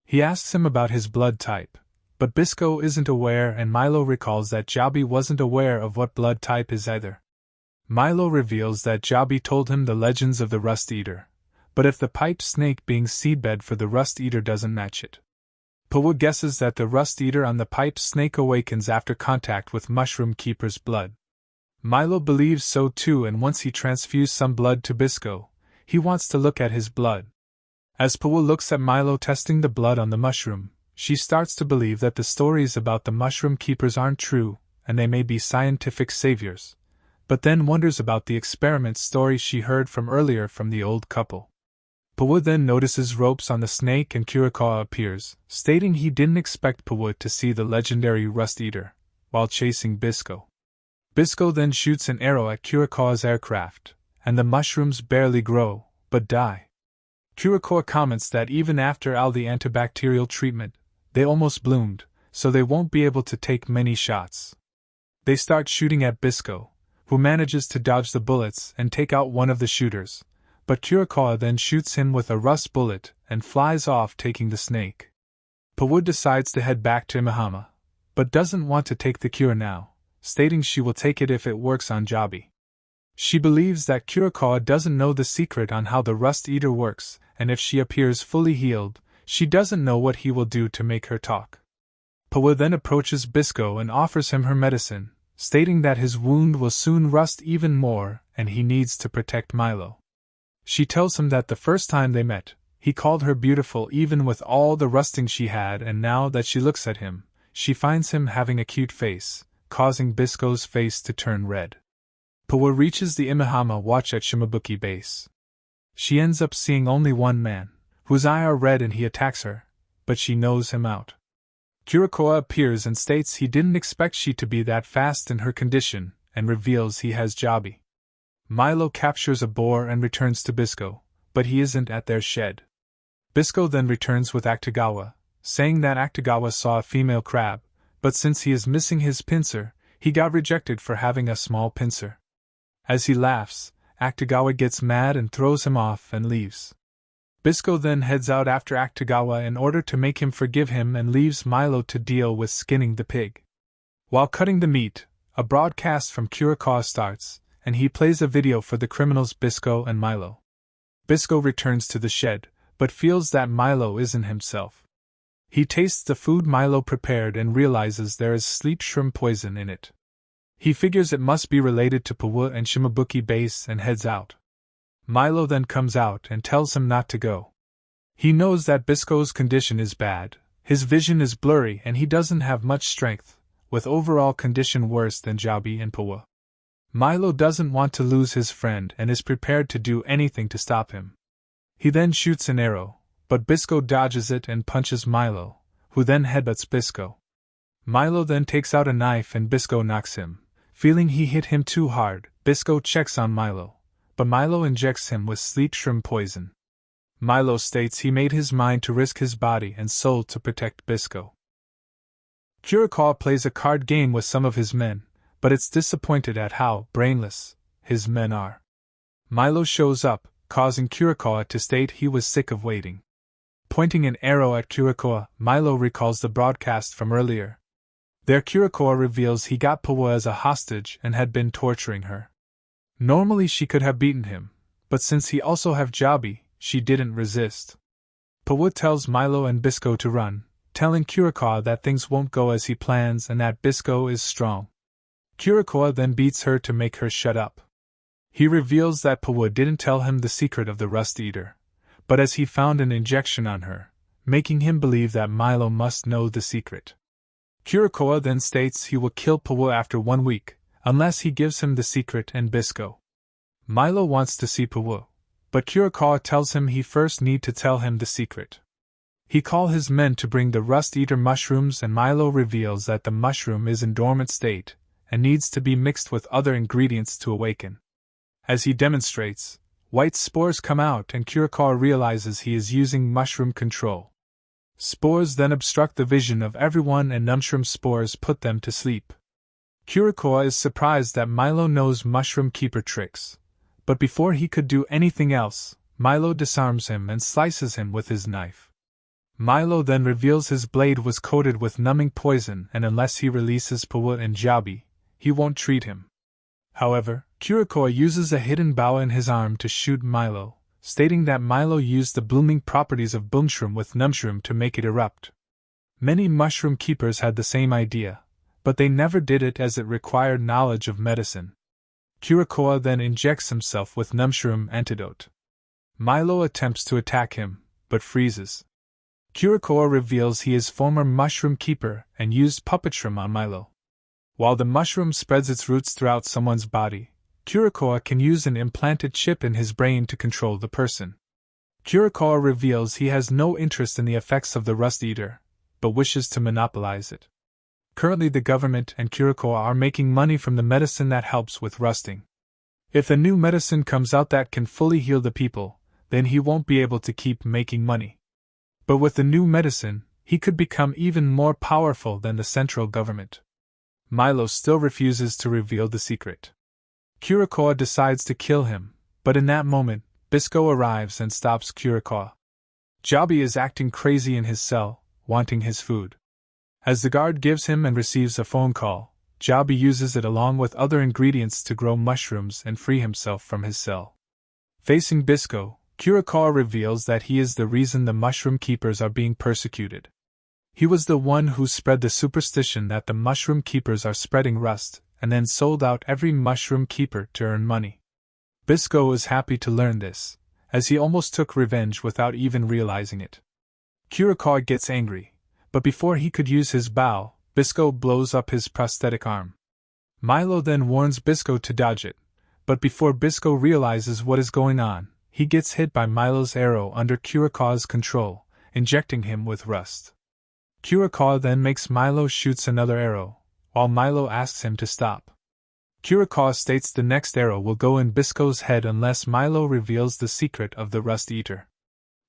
He asks him about his blood type, but Bisco isn't aware and Milo recalls that Jabi wasn't aware of what blood type is either. Milo reveals that Jabi told him the legends of the Rust Eater, but if the pipe snake being seedbed for the Rust Eater doesn't match it. Pawu guesses that the Rust Eater on the pipe snake awakens after contact with Mushroom Keeper's blood. Milo believes so too, and once he transfused some blood to Bisco, he wants to look at his blood. As Pawu looks at Milo testing the blood on the mushroom, she starts to believe that the stories about the Mushroom Keepers aren't true, and they may be scientific saviors, but then wonders about the experiment story she heard from earlier from the old couple. Pawu then notices ropes on the snake and Kurikawa appears, stating he didn't expect Pawu to see the legendary Rust Eater, while chasing Bisco. Bisco then shoots an arrow at Kurikawa's aircraft, and the mushrooms barely grow, but die. Kurikawa comments that even after all the antibacterial treatment, they almost bloomed, so they won't be able to take many shots. They start shooting at Bisco, who manages to dodge the bullets and take out one of the shooters, but Kurikawa then shoots him with a rust bullet and flies off, taking the snake. Pawu decides to head back to Imahama, but doesn't want to take the cure now, stating she will take it if it works on Jabi. She believes that Kurikawa doesn't know the secret on how the Rust Eater works, and if she appears fully healed, she doesn't know what he will do to make her talk. Pawu then approaches Bisco and offers him her medicine, stating that his wound will soon rust even more and he needs to protect Milo. She tells him that the first time they met, he called her beautiful even with all the rusting she had, and now that she looks at him, she finds him having a cute face, causing Bisco's face to turn red. Pawu reaches the Imahama watch at Shimabuki base. She ends up seeing only one man, whose eyes are red, and he attacks her, but she knows him out. Kurikawa appears and states he didn't expect she to be that fast in her condition, and reveals he has Jabi. Milo captures a boar and returns to Bisco, but he isn't at their shed. Bisco then returns with Akutagawa, saying that Akutagawa saw a female crab, but since he is missing his pincer, he got rejected for having a small pincer. As he laughs, Akutagawa gets mad and throws him off and leaves. Bisco then heads out after Akutagawa in order to make him forgive him and leaves Milo to deal with skinning the pig. While cutting the meat, a broadcast from Kurikawa starts, and he plays a video for the criminals Bisco and Milo. Bisco returns to the shed, but feels that Milo isn't himself. He tastes the food Milo prepared and realizes there is sleep shrimp poison in it. He figures it must be related to Pawu and Shimabuki base and heads out. Milo then comes out and tells him not to go. He knows that Bisco's condition is bad, his vision is blurry and he doesn't have much strength, with overall condition worse than Jabi and Pawu. Milo doesn't want to lose his friend and is prepared to do anything to stop him. He then shoots an arrow, but Bisco dodges it and punches Milo, who then headbutts Bisco. Milo then takes out a knife and Bisco knocks him, Feeling he hit him too hard, Bisco checks on Milo, but Milo injects him with sleet shrimp poison. Milo states he made his mind to risk his body and soul to protect Bisco. Curacao plays a card game with some of his men, but it's disappointed at how brainless his men are. Milo shows up, causing Curacao to state he was sick of waiting. Pointing an arrow at Curacao, Milo recalls the broadcast from earlier. There Curacao reveals he got Pawa as a hostage and had been torturing her. Normally she could have beaten him, but since he also have Jabi, she didn't resist. Pawa tells Milo and Bisco to run, telling Curacao that things won't go as he plans and that Bisco is strong. Curacao then beats her to make her shut up. He reveals that Pawa didn't tell him the secret of the Rust Eater, but as he found an injection on her, making him believe that Milo must know the secret. Curacao then states he will kill Pawa after 1 week, unless he gives him the secret and Bisco. Milo wants to see Pawa, but Curacao tells him he first need to tell him the secret. He calls his men to bring the Rust Eater mushrooms and Milo reveals that the mushroom is in dormant state and needs to be mixed with other ingredients to awaken. As he demonstrates, white spores come out and Curacao realizes he is using mushroom control. Spores then obstruct the vision of everyone and mushroom spores put them to sleep. Curacao is surprised that Milo knows mushroom keeper tricks, but before he could do anything else, Milo disarms him and slices him with his knife. Milo then reveals his blade was coated with numbing poison and unless he releases Pawa and Jabi, he won't treat him. However, Curacao uses a hidden bow in his arm to shoot Milo, stating that Milo used the blooming properties of boomshroom with numshroom to make it erupt. Many mushroom keepers had the same idea, but they never did it as it required knowledge of medicine. Curacao then injects himself with numshroom antidote. Milo attempts to attack him, but freezes. Curacao reveals he is former mushroom keeper and used puppetshroom on Milo. While the mushroom spreads its roots throughout someone's body, Curacao can use an implanted chip in his brain to control the person. Curacao reveals he has no interest in the effects of the Rust Eater, but wishes to monopolize it. Currently the government and Curacao are making money from the medicine that helps with rusting. If a new medicine comes out that can fully heal the people, then he won't be able to keep making money. But with the new medicine, he could become even more powerful than the central government. Milo still refuses to reveal the secret. Curacao decides to kill him, but in that moment, Bisco arrives and stops Curacao. Jabi is acting crazy in his cell, wanting his food. As the guard gives him and receives a phone call, Jabi uses it along with other ingredients to grow mushrooms and free himself from his cell. Facing Bisco, Curacao reveals that he is the reason the mushroom keepers are being persecuted. He was the one who spread the superstition that the mushroom keepers are spreading rust, and then sold out every mushroom keeper to earn money. Bisco is happy to learn this, as he almost took revenge without even realizing it. Curacao gets angry, but before he could use his bow, Bisco blows up his prosthetic arm. Milo then warns Bisco to dodge it, but before Bisco realizes what is going on, he gets hit by Milo's arrow under Curacao's control, injecting him with rust. Curacao then makes Milo shoots another arrow, while Milo asks him to stop. Curacao states the next arrow will go in Bisco's head unless Milo reveals the secret of the Rust Eater.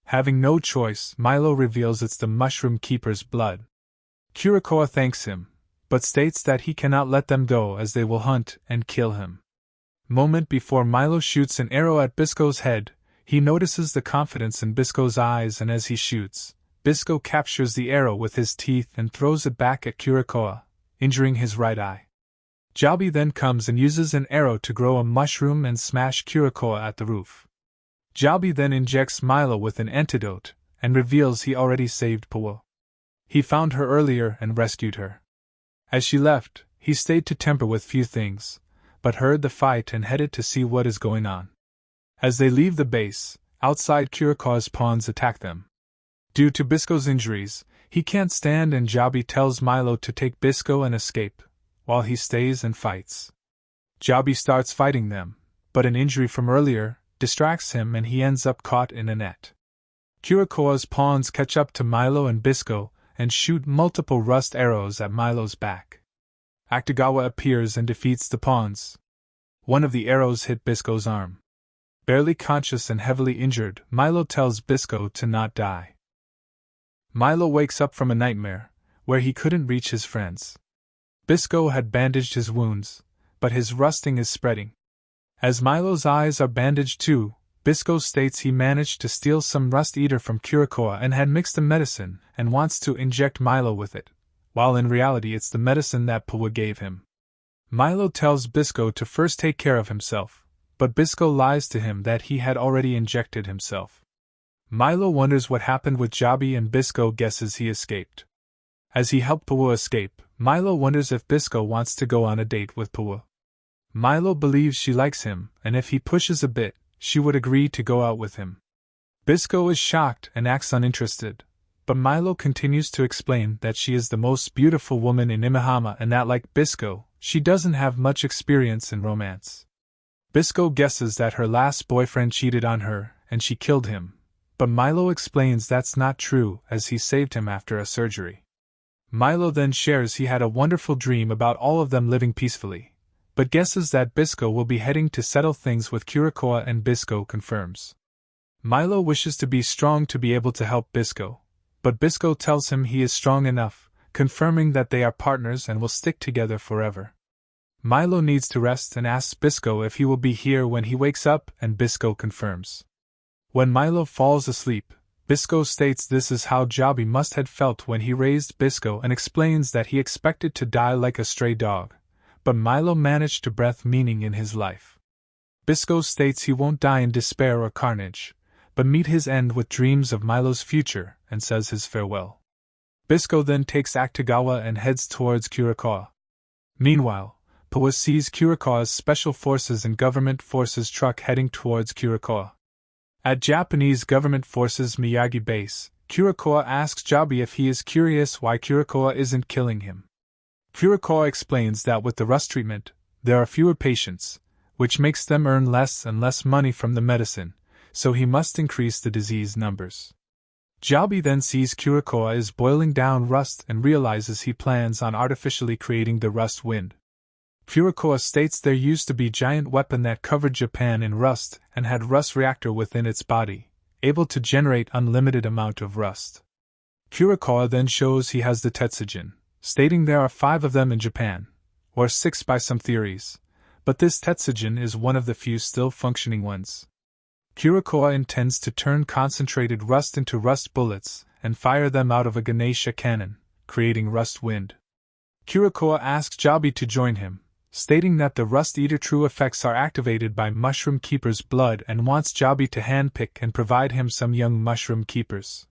Having no choice, Milo reveals it's the Mushroom Keeper's blood. Curacao thanks him, but states that he cannot let them go as they will hunt and kill him. Moment before Milo shoots an arrow at Bisco's head, he notices the confidence in Bisco's eyes and as he shoots, Bisco captures the arrow with his teeth and throws it back at Curacao, injuring his right eye. Jabi then comes and uses an arrow to grow a mushroom and smash Curacao at the roof. Jabi then injects Milo with an antidote and reveals he already saved Pawa. He found her earlier and rescued her. As she left, he stayed to temper with few things, but heard the fight and headed to see what is going on. As they leave the base, outside Curacao's pawns attack them. Due to Bisco's injuries, he can't stand and Jabi tells Milo to take Bisco and escape, while he stays and fights. Jabi starts fighting them, but an injury from earlier distracts him and he ends up caught in a net. Curacao's pawns catch up to Milo and Bisco and shoot multiple rust arrows at Milo's back. Akutagawa appears and defeats the pawns. One of the arrows hit Bisco's arm. Barely conscious and heavily injured, Milo tells Bisco to not die. Milo wakes up from a nightmare, where he couldn't reach his friends. Bisco had bandaged his wounds, but his rusting is spreading. As Milo's eyes are bandaged too, Bisco states he managed to steal some rust eater from Kurakoa and had mixed a medicine and wants to inject Milo with it, while in reality it's the medicine that Pawa gave him. Milo tells Bisco to first take care of himself, but Bisco lies to him that he had already injected himself. Milo wonders what happened with Jabi and Bisco guesses he escaped. As he helped Pawa escape, Milo wonders if Bisco wants to go on a date with Pawa. Milo believes she likes him, and if he pushes a bit, she would agree to go out with him. Bisco is shocked and acts uninterested, but Milo continues to explain that she is the most beautiful woman in Imahama and that, like Bisco, she doesn't have much experience in romance. Bisco guesses that her last boyfriend cheated on her and she killed him, but Milo explains that's not true as he saved him after a surgery. Milo then shares he had a wonderful dream about all of them living peacefully, but guesses that Bisco will be heading to settle things with Kurakoa and Bisco confirms. Milo wishes to be strong to be able to help Bisco, but Bisco tells him he is strong enough, confirming that they are partners and will stick together forever. Milo needs to rest and asks Bisco if he will be here when he wakes up, and Bisco confirms. When Milo falls asleep, Bisco states this is how Jabi must have felt when he raised Bisco and explains that he expected to die like a stray dog, but Milo managed to breathe meaning in his life. Bisco states he won't die in despair or carnage, but meet his end with dreams of Milo's future and says his farewell. Bisco then takes Akutagawa and heads towards Kurakoa. Meanwhile, Pawa sees Kurakoa's special forces and government forces truck heading towards Kurakoa. At Japanese government forces Miyagi base, Kurakoa asks Jabi if he is curious why Kurakoa isn't killing him. Kurakoa explains that with the rust treatment, there are fewer patients, which makes them earn less and less money from the medicine, so he must increase the disease numbers. Jabi then sees Kurakoa is boiling down rust and realizes he plans on artificially creating the rust wind. Kurakoa states there used to be giant weapon that covered Japan in rust and had rust reactor within its body, able to generate unlimited amount of rust. Kurakoa then shows he has the Tetsujin, stating there are 5 of them in Japan, or 6 by some theories, but this Tetsujin is one of the few still functioning ones. Kurakoa intends to turn concentrated rust into rust bullets and fire them out of a Ganesha cannon, creating rust wind. Kurakoa asks Jabi to join him, stating that the rust eater true effects are activated by Mushroom Keeper's blood and wants Jabi to handpick and provide him some young Mushroom Keepers.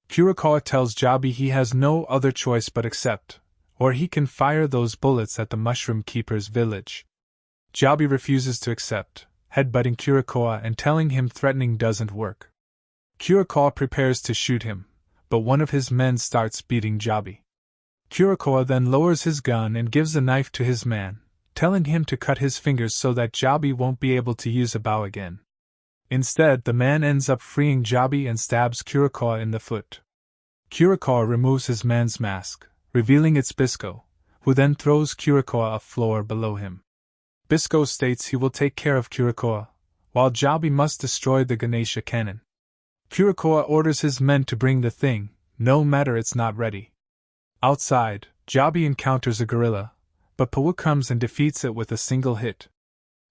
Kurakoa tells Jabi he has no other choice but accept, or he can fire those bullets at the Mushroom Keeper's village. Jabi refuses to accept, headbutting Kurakoa and telling him threatening doesn't work. Kurakoa prepares to shoot him, but one of his men starts beating Jabi. Kurakoa then lowers his gun and gives a knife to his man, telling him to cut his fingers so that Jabi won't be able to use a bow again. Instead, the man ends up freeing Jabi and stabs Kurakoa in the foot. Kurakoa removes his man's mask, revealing it's Bisco, who then throws Kurakoa off floor below him. Bisco states he will take care of Kurakoa, while Jabi must destroy the Ganesha cannon. Kurakoa orders his men to bring the thing, no matter it's not ready. Outside, Jabi encounters a gorilla, but Pawa comes and defeats it with a single hit.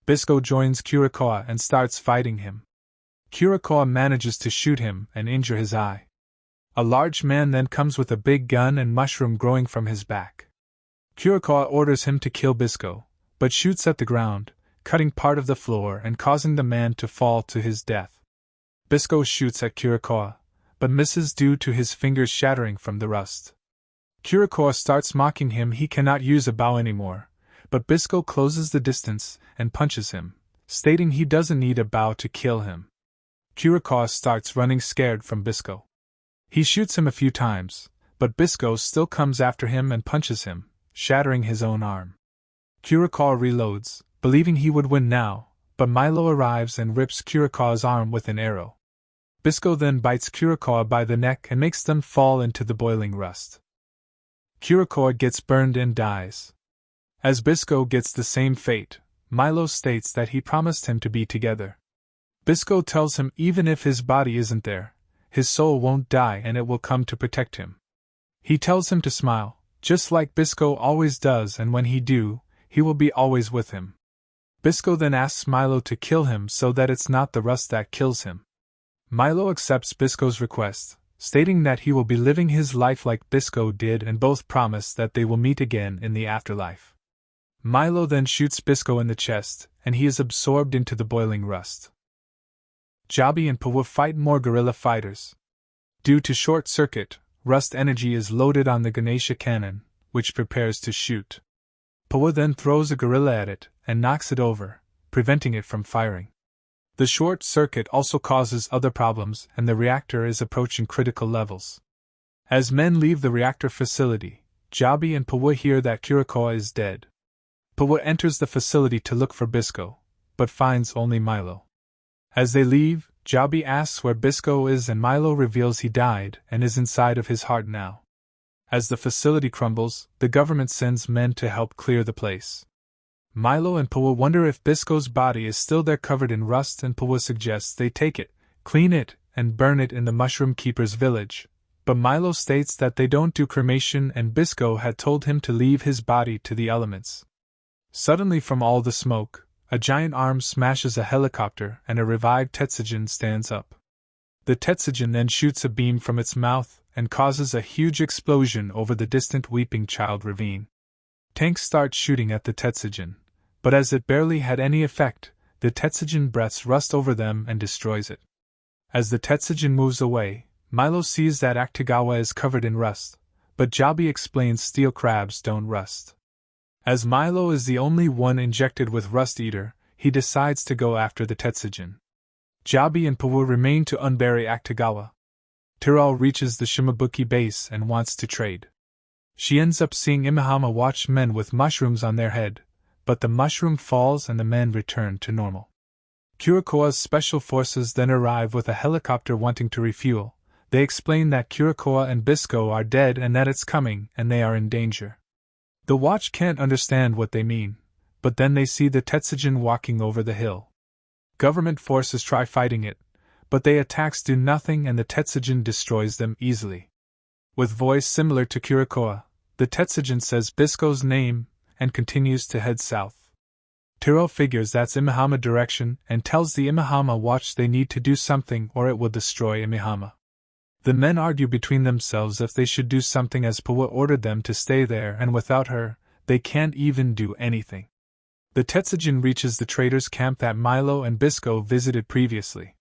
Bisco joins Kurakoa and starts fighting him. Kurakoa manages to shoot him and injure his eye. A large man then comes with a big gun and mushroom growing from his back. Kurakoa orders him to kill Bisco, but shoots at the ground, cutting part of the floor and causing the man to fall to his death. Bisco shoots at Kurakoa, but misses due to his fingers shattering from the rust. Kurakoa starts mocking him he cannot use a bow anymore, but Bisco closes the distance and punches him, stating he doesn't need a bow to kill him. Kurakoa starts running scared from Bisco. He shoots him a few times, but Bisco still comes after him and punches him, shattering his own arm. Kurakoa reloads, believing he would win now, but Milo arrives and rips Kurakoa's arm with an arrow. Bisco then bites Kurakoa by the neck and makes them fall into the boiling rust. Kurakoa gets burned and dies. As Bisco gets the same fate, Milo states that he promised him to be together. Bisco tells him even if his body isn't there, his soul won't die and it will come to protect him. He tells him to smile, just like Bisco always does, and when he do, he will be always with him. Bisco then asks Milo to kill him so that it's not the rust that kills him. Milo accepts Bisco's request, stating that he will be living his life like Bisco did, and both promise that they will meet again in the afterlife. Milo then shoots Bisco in the chest, and he is absorbed into the boiling rust. Jabi and Pawa fight more gorilla fighters. Due to short circuit, rust energy is loaded on the Ganesha cannon, which prepares to shoot. Pawa then throws a gorilla at it and knocks it over, preventing it from firing. The short circuit also causes other problems, and the reactor is approaching critical levels. As men leave the reactor facility, Jabi and Pawa hear that Kurikoa is dead. Pawa enters the facility to look for Bisco, but finds only Milo. As they leave, Jabi asks where Bisco is, and Milo reveals he died and is inside of his heart now. As the facility crumbles, the government sends men to help clear the place. Milo and Pawa wonder if Bisco's body is still there covered in rust, and Pawa suggests they take it, clean it, and burn it in the Mushroom Keeper's village, but Milo states that they don't do cremation and Bisco had told him to leave his body to the elements. Suddenly from all the smoke, a giant arm smashes a helicopter and a revived Tetsujin stands up. The Tetsujin then shoots a beam from its mouth and causes a huge explosion over the distant Weeping Child ravine. Tanks start shooting at the Tetsujin, but as it barely had any effect, the Tetsujin breaths rust over them and destroys it. As the Tetsujin moves away, Milo sees that Akutagawa is covered in rust, but Jabi explains steel crabs don't rust. As Milo is the only one injected with Rust Eater, he decides to go after the Tetsujin. Jabi and Pawa remain to unbury Akutagawa. Tirol reaches the Shimabuki base and wants to trade. She ends up seeing Imahama watch men with mushrooms on their head, but the mushroom falls and the men return to normal. Kurikoa's special forces then arrive with a helicopter wanting to refuel. They explain that Kurikoa and Bisco are dead and that it's coming and they are in danger. The watch can't understand what they mean, but then they see the Tetsujin walking over the hill. Government forces try fighting it, but their attacks do nothing and the Tetsujin destroys them easily. With voice similar to Kurikoa, the Tetsujin says Bisco's name and continues to head south. Tiro figures that's Imahama direction and tells the Imahama watch they need to do something or it will destroy Imahama. The men argue between themselves if they should do something, as Pawa ordered them to stay there and without her, they can't even do anything. The Tetsujin reaches the traders' camp that Milo and Bisco visited previously.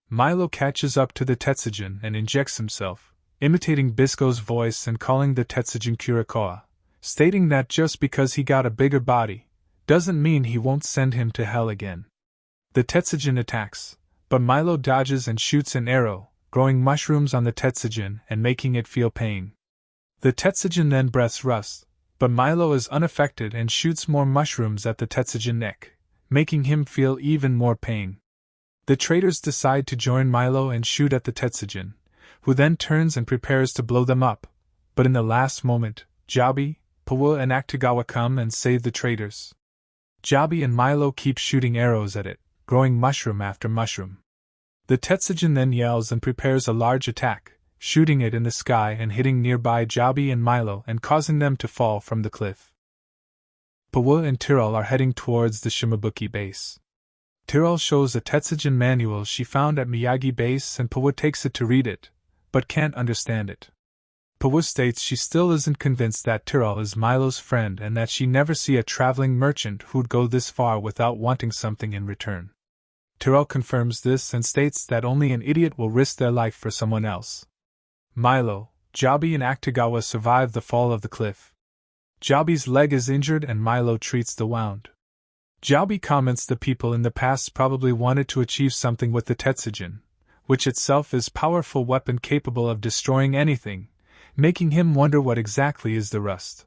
Milo catches up to the Tetsujin and injects himself, imitating Bisco's voice and calling the Tetsujin Kurikoa, stating that just because he got a bigger body, doesn't mean he won't send him to hell again. The Tetsujin attacks, but Milo dodges and shoots an arrow, growing mushrooms on the Tetsujin and making it feel pain. The Tetsujin then breaths rust, but Milo is unaffected and shoots more mushrooms at the Tetsujin neck, making him feel even more pain. The traders decide to join Milo and shoot at the Tetsujin, who then turns and prepares to blow them up, but in the last moment, Jabi, Pawa and Akutagawa come and save the traders. Jabi and Milo keep shooting arrows at it, growing mushroom after mushroom. The Tetsujin then yells and prepares a large attack, shooting it in the sky and hitting nearby Jabi and Milo and causing them to fall from the cliff. Pawa and Tirol are heading towards the Shimabuki base. Tirol shows a Tetsujin manual she found at Miyagi base and Pawa takes it to read it, but can't understand it. Pawa states she still isn't convinced that Tirol is Milo's friend and that she never see a traveling merchant who'd go this far without wanting something in return. Tirol confirms this and states that only an idiot will risk their life for someone else. Milo, Jabi and Akutagawa survive the fall of the cliff. Jabi's leg is injured and Milo treats the wound. Jabi comments the people in the past probably wanted to achieve something with the Tetsujin, which itself is a powerful weapon capable of destroying anything, making him wonder what exactly is the rust.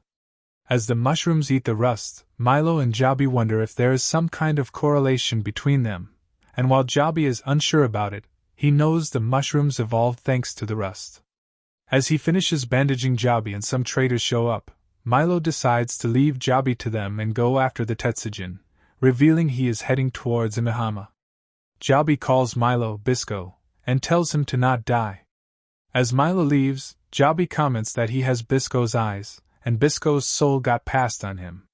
As the mushrooms eat the rust, Milo and Jabi wonder if there is some kind of correlation between them, and while Jabi is unsure about it, he knows the mushrooms evolved thanks to the rust. As he finishes bandaging Jabi and some traders show up, Milo decides to leave Jabi to them and go after the Tetsujin, revealing he is heading towards Imahama. Jabi calls Milo Bisco and tells him to not die. As Milo leaves, Jabi comments that he has Bisco's eyes, and Bisco's soul got passed on him.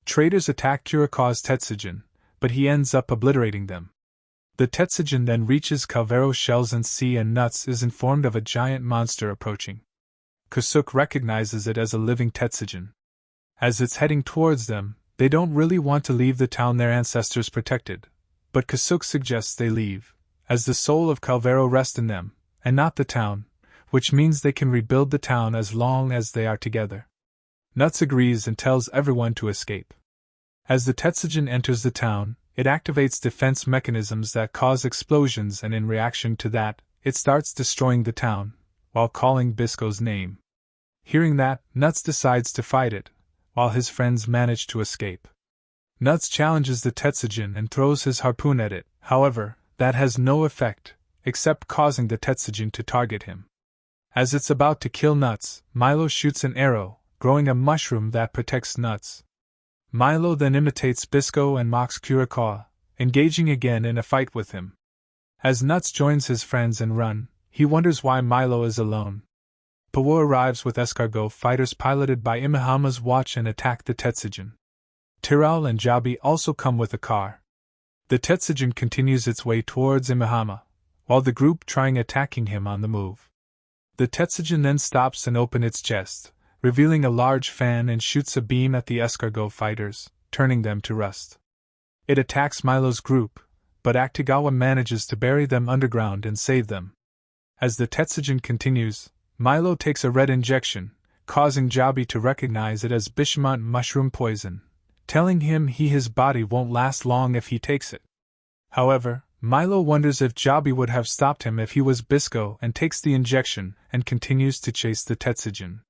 Traitors attack Kurikawa's Tetsujin, but he ends up obliterating them. The Tetsujin then reaches Calvero Shells and Sea and Nuts is informed of a giant monster approaching. Kasuke recognizes it as a living Tetsujin. As it's heading towards them, they don't really want to leave the town their ancestors protected, but Kasuke suggests they leave, as the soul of Calvero rests in them, and not the town, which means they can rebuild the town as long as they are together. Nuts agrees and tells everyone to escape. As the Tetsujin enters the town, it activates defense mechanisms that cause explosions, and in reaction to that, it starts destroying the town, while calling Bisco's name. Hearing that, Nuts decides to fight it, while his friends manage to escape. Nuts challenges the Tetsujin and throws his harpoon at it, however, that has no effect, except causing the Tetsujin to target him. As it's about to kill Nuts, Milo shoots an arrow, growing a mushroom that protects Nuts. Milo then imitates Bisco and mocks Kurikawa, engaging again in a fight with him. As Nuts joins his friends and run, he wonders why Milo is alone. Pawo arrives with escargot fighters piloted by Imahama's watch and attack the Tetsujin. Tirao and Jabi also come with a car. The Tetsujin continues its way towards Imahama, while the group trying attacking him on the move. The Tetsujin then stops and opens its chest, revealing a large fan and shoots a beam at the escargot fighters, turning them to rust. It attacks Milo's group, but Akutagawa manages to bury them underground and save them. As the Tetsujin continues, Milo takes a red injection, causing Jabi to recognize it as Bishamont mushroom poison, telling him his body won't last long if he takes it. However, Milo wonders if Jabi would have stopped him if he was Bisco and takes the injection and continues to chase the Tetsujin.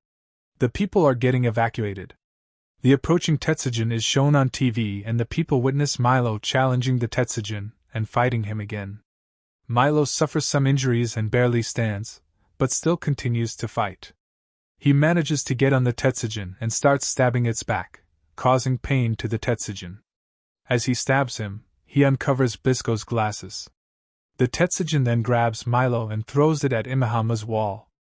The people are getting evacuated. The approaching Tetsujin is shown on TV and the people witness Milo challenging the Tetsujin and fighting him again. Milo suffers some injuries and barely stands, but still continues to fight. He manages to get on the Tetsujin and starts stabbing its back, causing pain to the Tetsujin. As he stabs him, he uncovers Bisco's glasses. The Tetsujin then grabs Milo and throws it at Imahama's wall.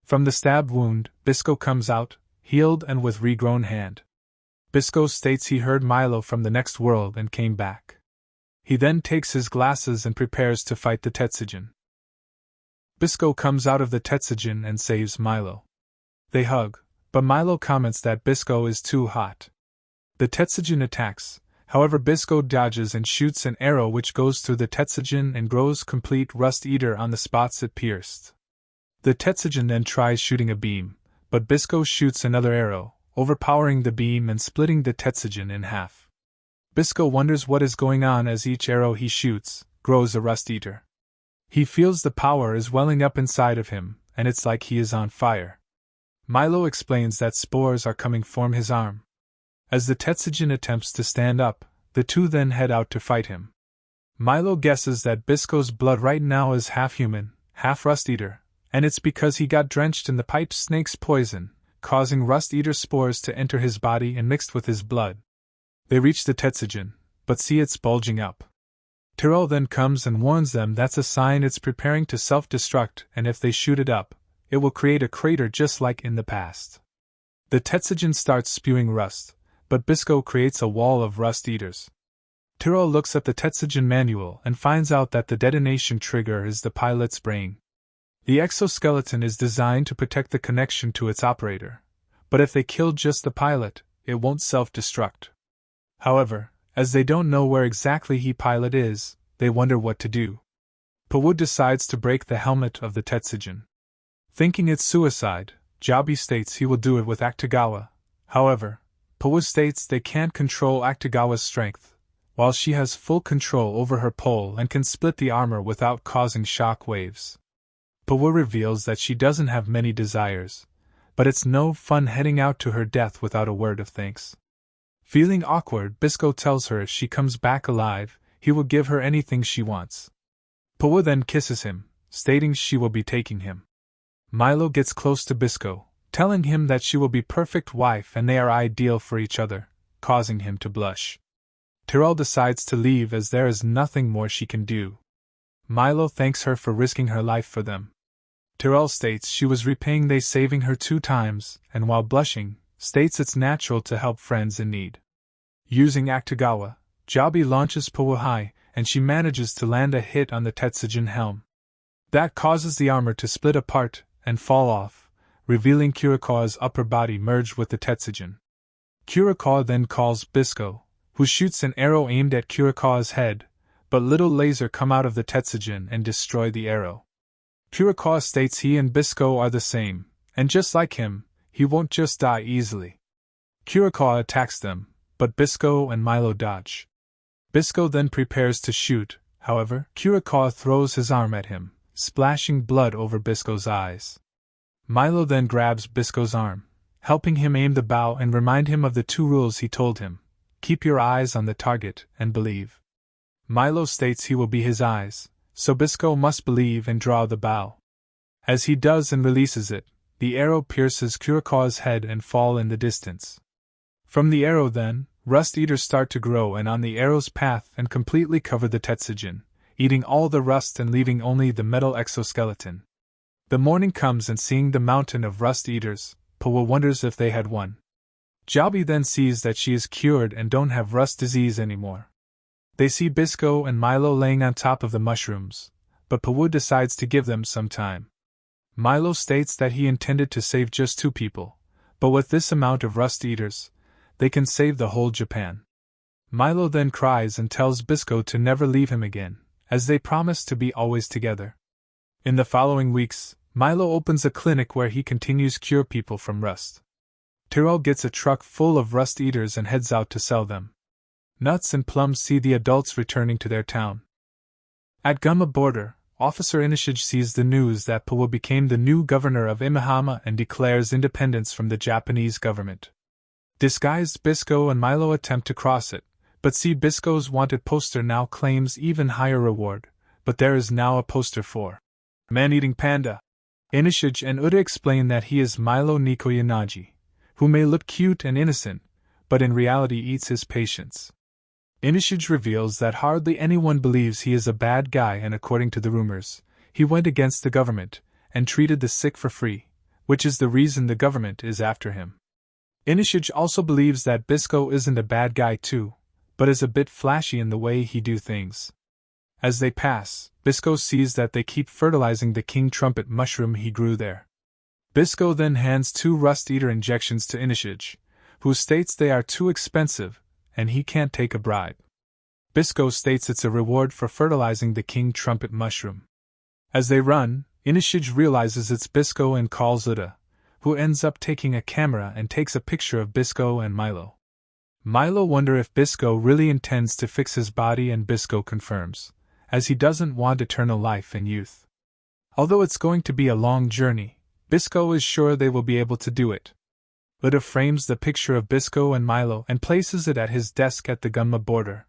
From the stab wound, Bisco comes out, healed and with regrown hand. Bisco states he heard Milo from the next world and came back. He then takes his glasses and prepares to fight the Tetsujin. Bisco comes out of the Tetsujin and saves Milo. They hug, but Milo comments that Bisco is too hot. The Tetsujin attacks, however Bisco dodges and shoots an arrow which goes through the Tetsujin and grows complete Rust Eater on the spots it pierced. The Tetsujin then tries shooting a beam, but Bisco shoots another arrow, overpowering the beam and splitting the Tetsujin in half. Bisco wonders what is going on as each arrow he shoots grows a Rust Eater. He feels the power is welling up inside of him, and it's like he is on fire. Milo explains that spores are coming from his arm. As the Tetsujin attempts to stand up, the two then head out to fight him. Milo guesses that Bisco's blood right now is half human, half Rust Eater, and it's because he got drenched in the pipe snake's poison, causing Rust Eater spores to enter his body and mixed with his blood. They reach the Tetsujin, but see it's bulging up. Tiro then comes and warns them that's a sign it's preparing to self-destruct, and if they shoot it up, it will create a crater just like in the past. The Tetsujin starts spewing rust, but Bisco creates a wall of Rust Eaters. Tiro looks at the Tetsujin manual and finds out that the detonation trigger is the pilot's brain. The exoskeleton is designed to protect the connection to its operator, but if they kill just the pilot, it won't self-destruct. However, as they don't know where exactly the pilot is, they wonder what to do. Pawo decides to break the helmet of the Tetsujin. Thinking it's suicide, Jabi states he will do it with Akutagawa. However, Pawo states they can't control Akutagawa's strength, while she has full control over her pole and can split the armor without causing shock waves. Pawo reveals that she doesn't have many desires, but it's no fun heading out to her death without a word of thanks. Feeling awkward, Bisco tells her if she comes back alive, he will give her anything she wants. Pawo then kisses him, stating she will be taking him. Milo gets close to Bisco, telling him that she will be perfect wife and they are ideal for each other, causing him to blush. Tyrell decides to leave as there is nothing more she can do. Milo thanks her for risking her life for them. Tyrell states she was repaying they saving her 2 times, and while blushing, states it's natural to help friends in need. Using Akutagawa, Jabi launches Powahai, and she manages to land a hit on the Tetsujin helm. That causes the armor to split apart and fall off, revealing Kurikawa's upper body merged with the Tetsujin. Kurikawa then calls Bisco, who shoots an arrow aimed at Kurikawa's head, but little laser come out of the Tetsujin and destroy the arrow. Kurikawa states he and Bisco are the same, and just like him, he won't just die easily. Kurikawa attacks them, but Bisco and Milo dodge. Bisco then prepares to shoot, however, Kurikawa throws his arm at him, splashing blood over Bisco's eyes. Milo then grabs Bisco's arm, helping him aim the bow and remind him of the 2 rules he told him: keep your eyes on the target and believe. Milo states he will be his eyes, so Bisco must believe and draw the bow. As he does and releases it, the arrow pierces Kurikawa's head and fall in the distance. From the arrow then, rust eaters start to grow and on the arrow's path and completely cover the Tetsujin, eating all the rust and leaving only the metal exoskeleton. The morning comes and seeing the mountain of rust eaters, Powa wonders if they had won. Jabi then sees that she is cured and don't have rust disease anymore. They see Bisco and Milo laying on top of the mushrooms, but Powa decides to give them some time. Milo states that he intended to save just 2 people, but with this amount of rust eaters, they can save the whole Japan. Milo then cries and tells Bisco to never leave him again, as they promise to be always together. In the following weeks, Milo opens a clinic where he continues cure people from rust. Tyrell gets a truck full of rust eaters and heads out to sell them. Nuts and Plums see the adults returning to their town. At Gunma border, Officer Inishige sees the news that Powa became the new governor of Imahama and declares independence from the Japanese government. Disguised Bisco and Milo attempt to cross it, but see Bisco's wanted poster now claims even higher reward, but there is now a poster for man-eating panda. Inishige and Uda explain that he is Milo Nikoyanaji, who may look cute and innocent, but in reality eats his patients. Inishige reveals that hardly anyone believes he is a bad guy and according to the rumors, he went against the government and treated the sick for free, which is the reason the government is after him. Inishige also believes that Bisco isn't a bad guy too, but is a bit flashy in the way he do things. As they pass, Bisco sees that they keep fertilizing the king trumpet mushroom he grew there. Bisco then hands 2 rust eater injections to Inishige, who states they are too expensive, and he can't take a bribe. Bisco states it's a reward for fertilizing the king trumpet mushroom. As they run, Inishige realizes it's Bisco and calls Uda, who ends up taking a camera and takes a picture of Bisco and Milo. Milo wonder if Bisco really intends to fix his body and Bisco confirms, as he doesn't want eternal life and youth. Although it's going to be a long journey, Bisco is sure they will be able to do it. Uda frames the picture of Bisco and Milo and places it at his desk at the Gunma border.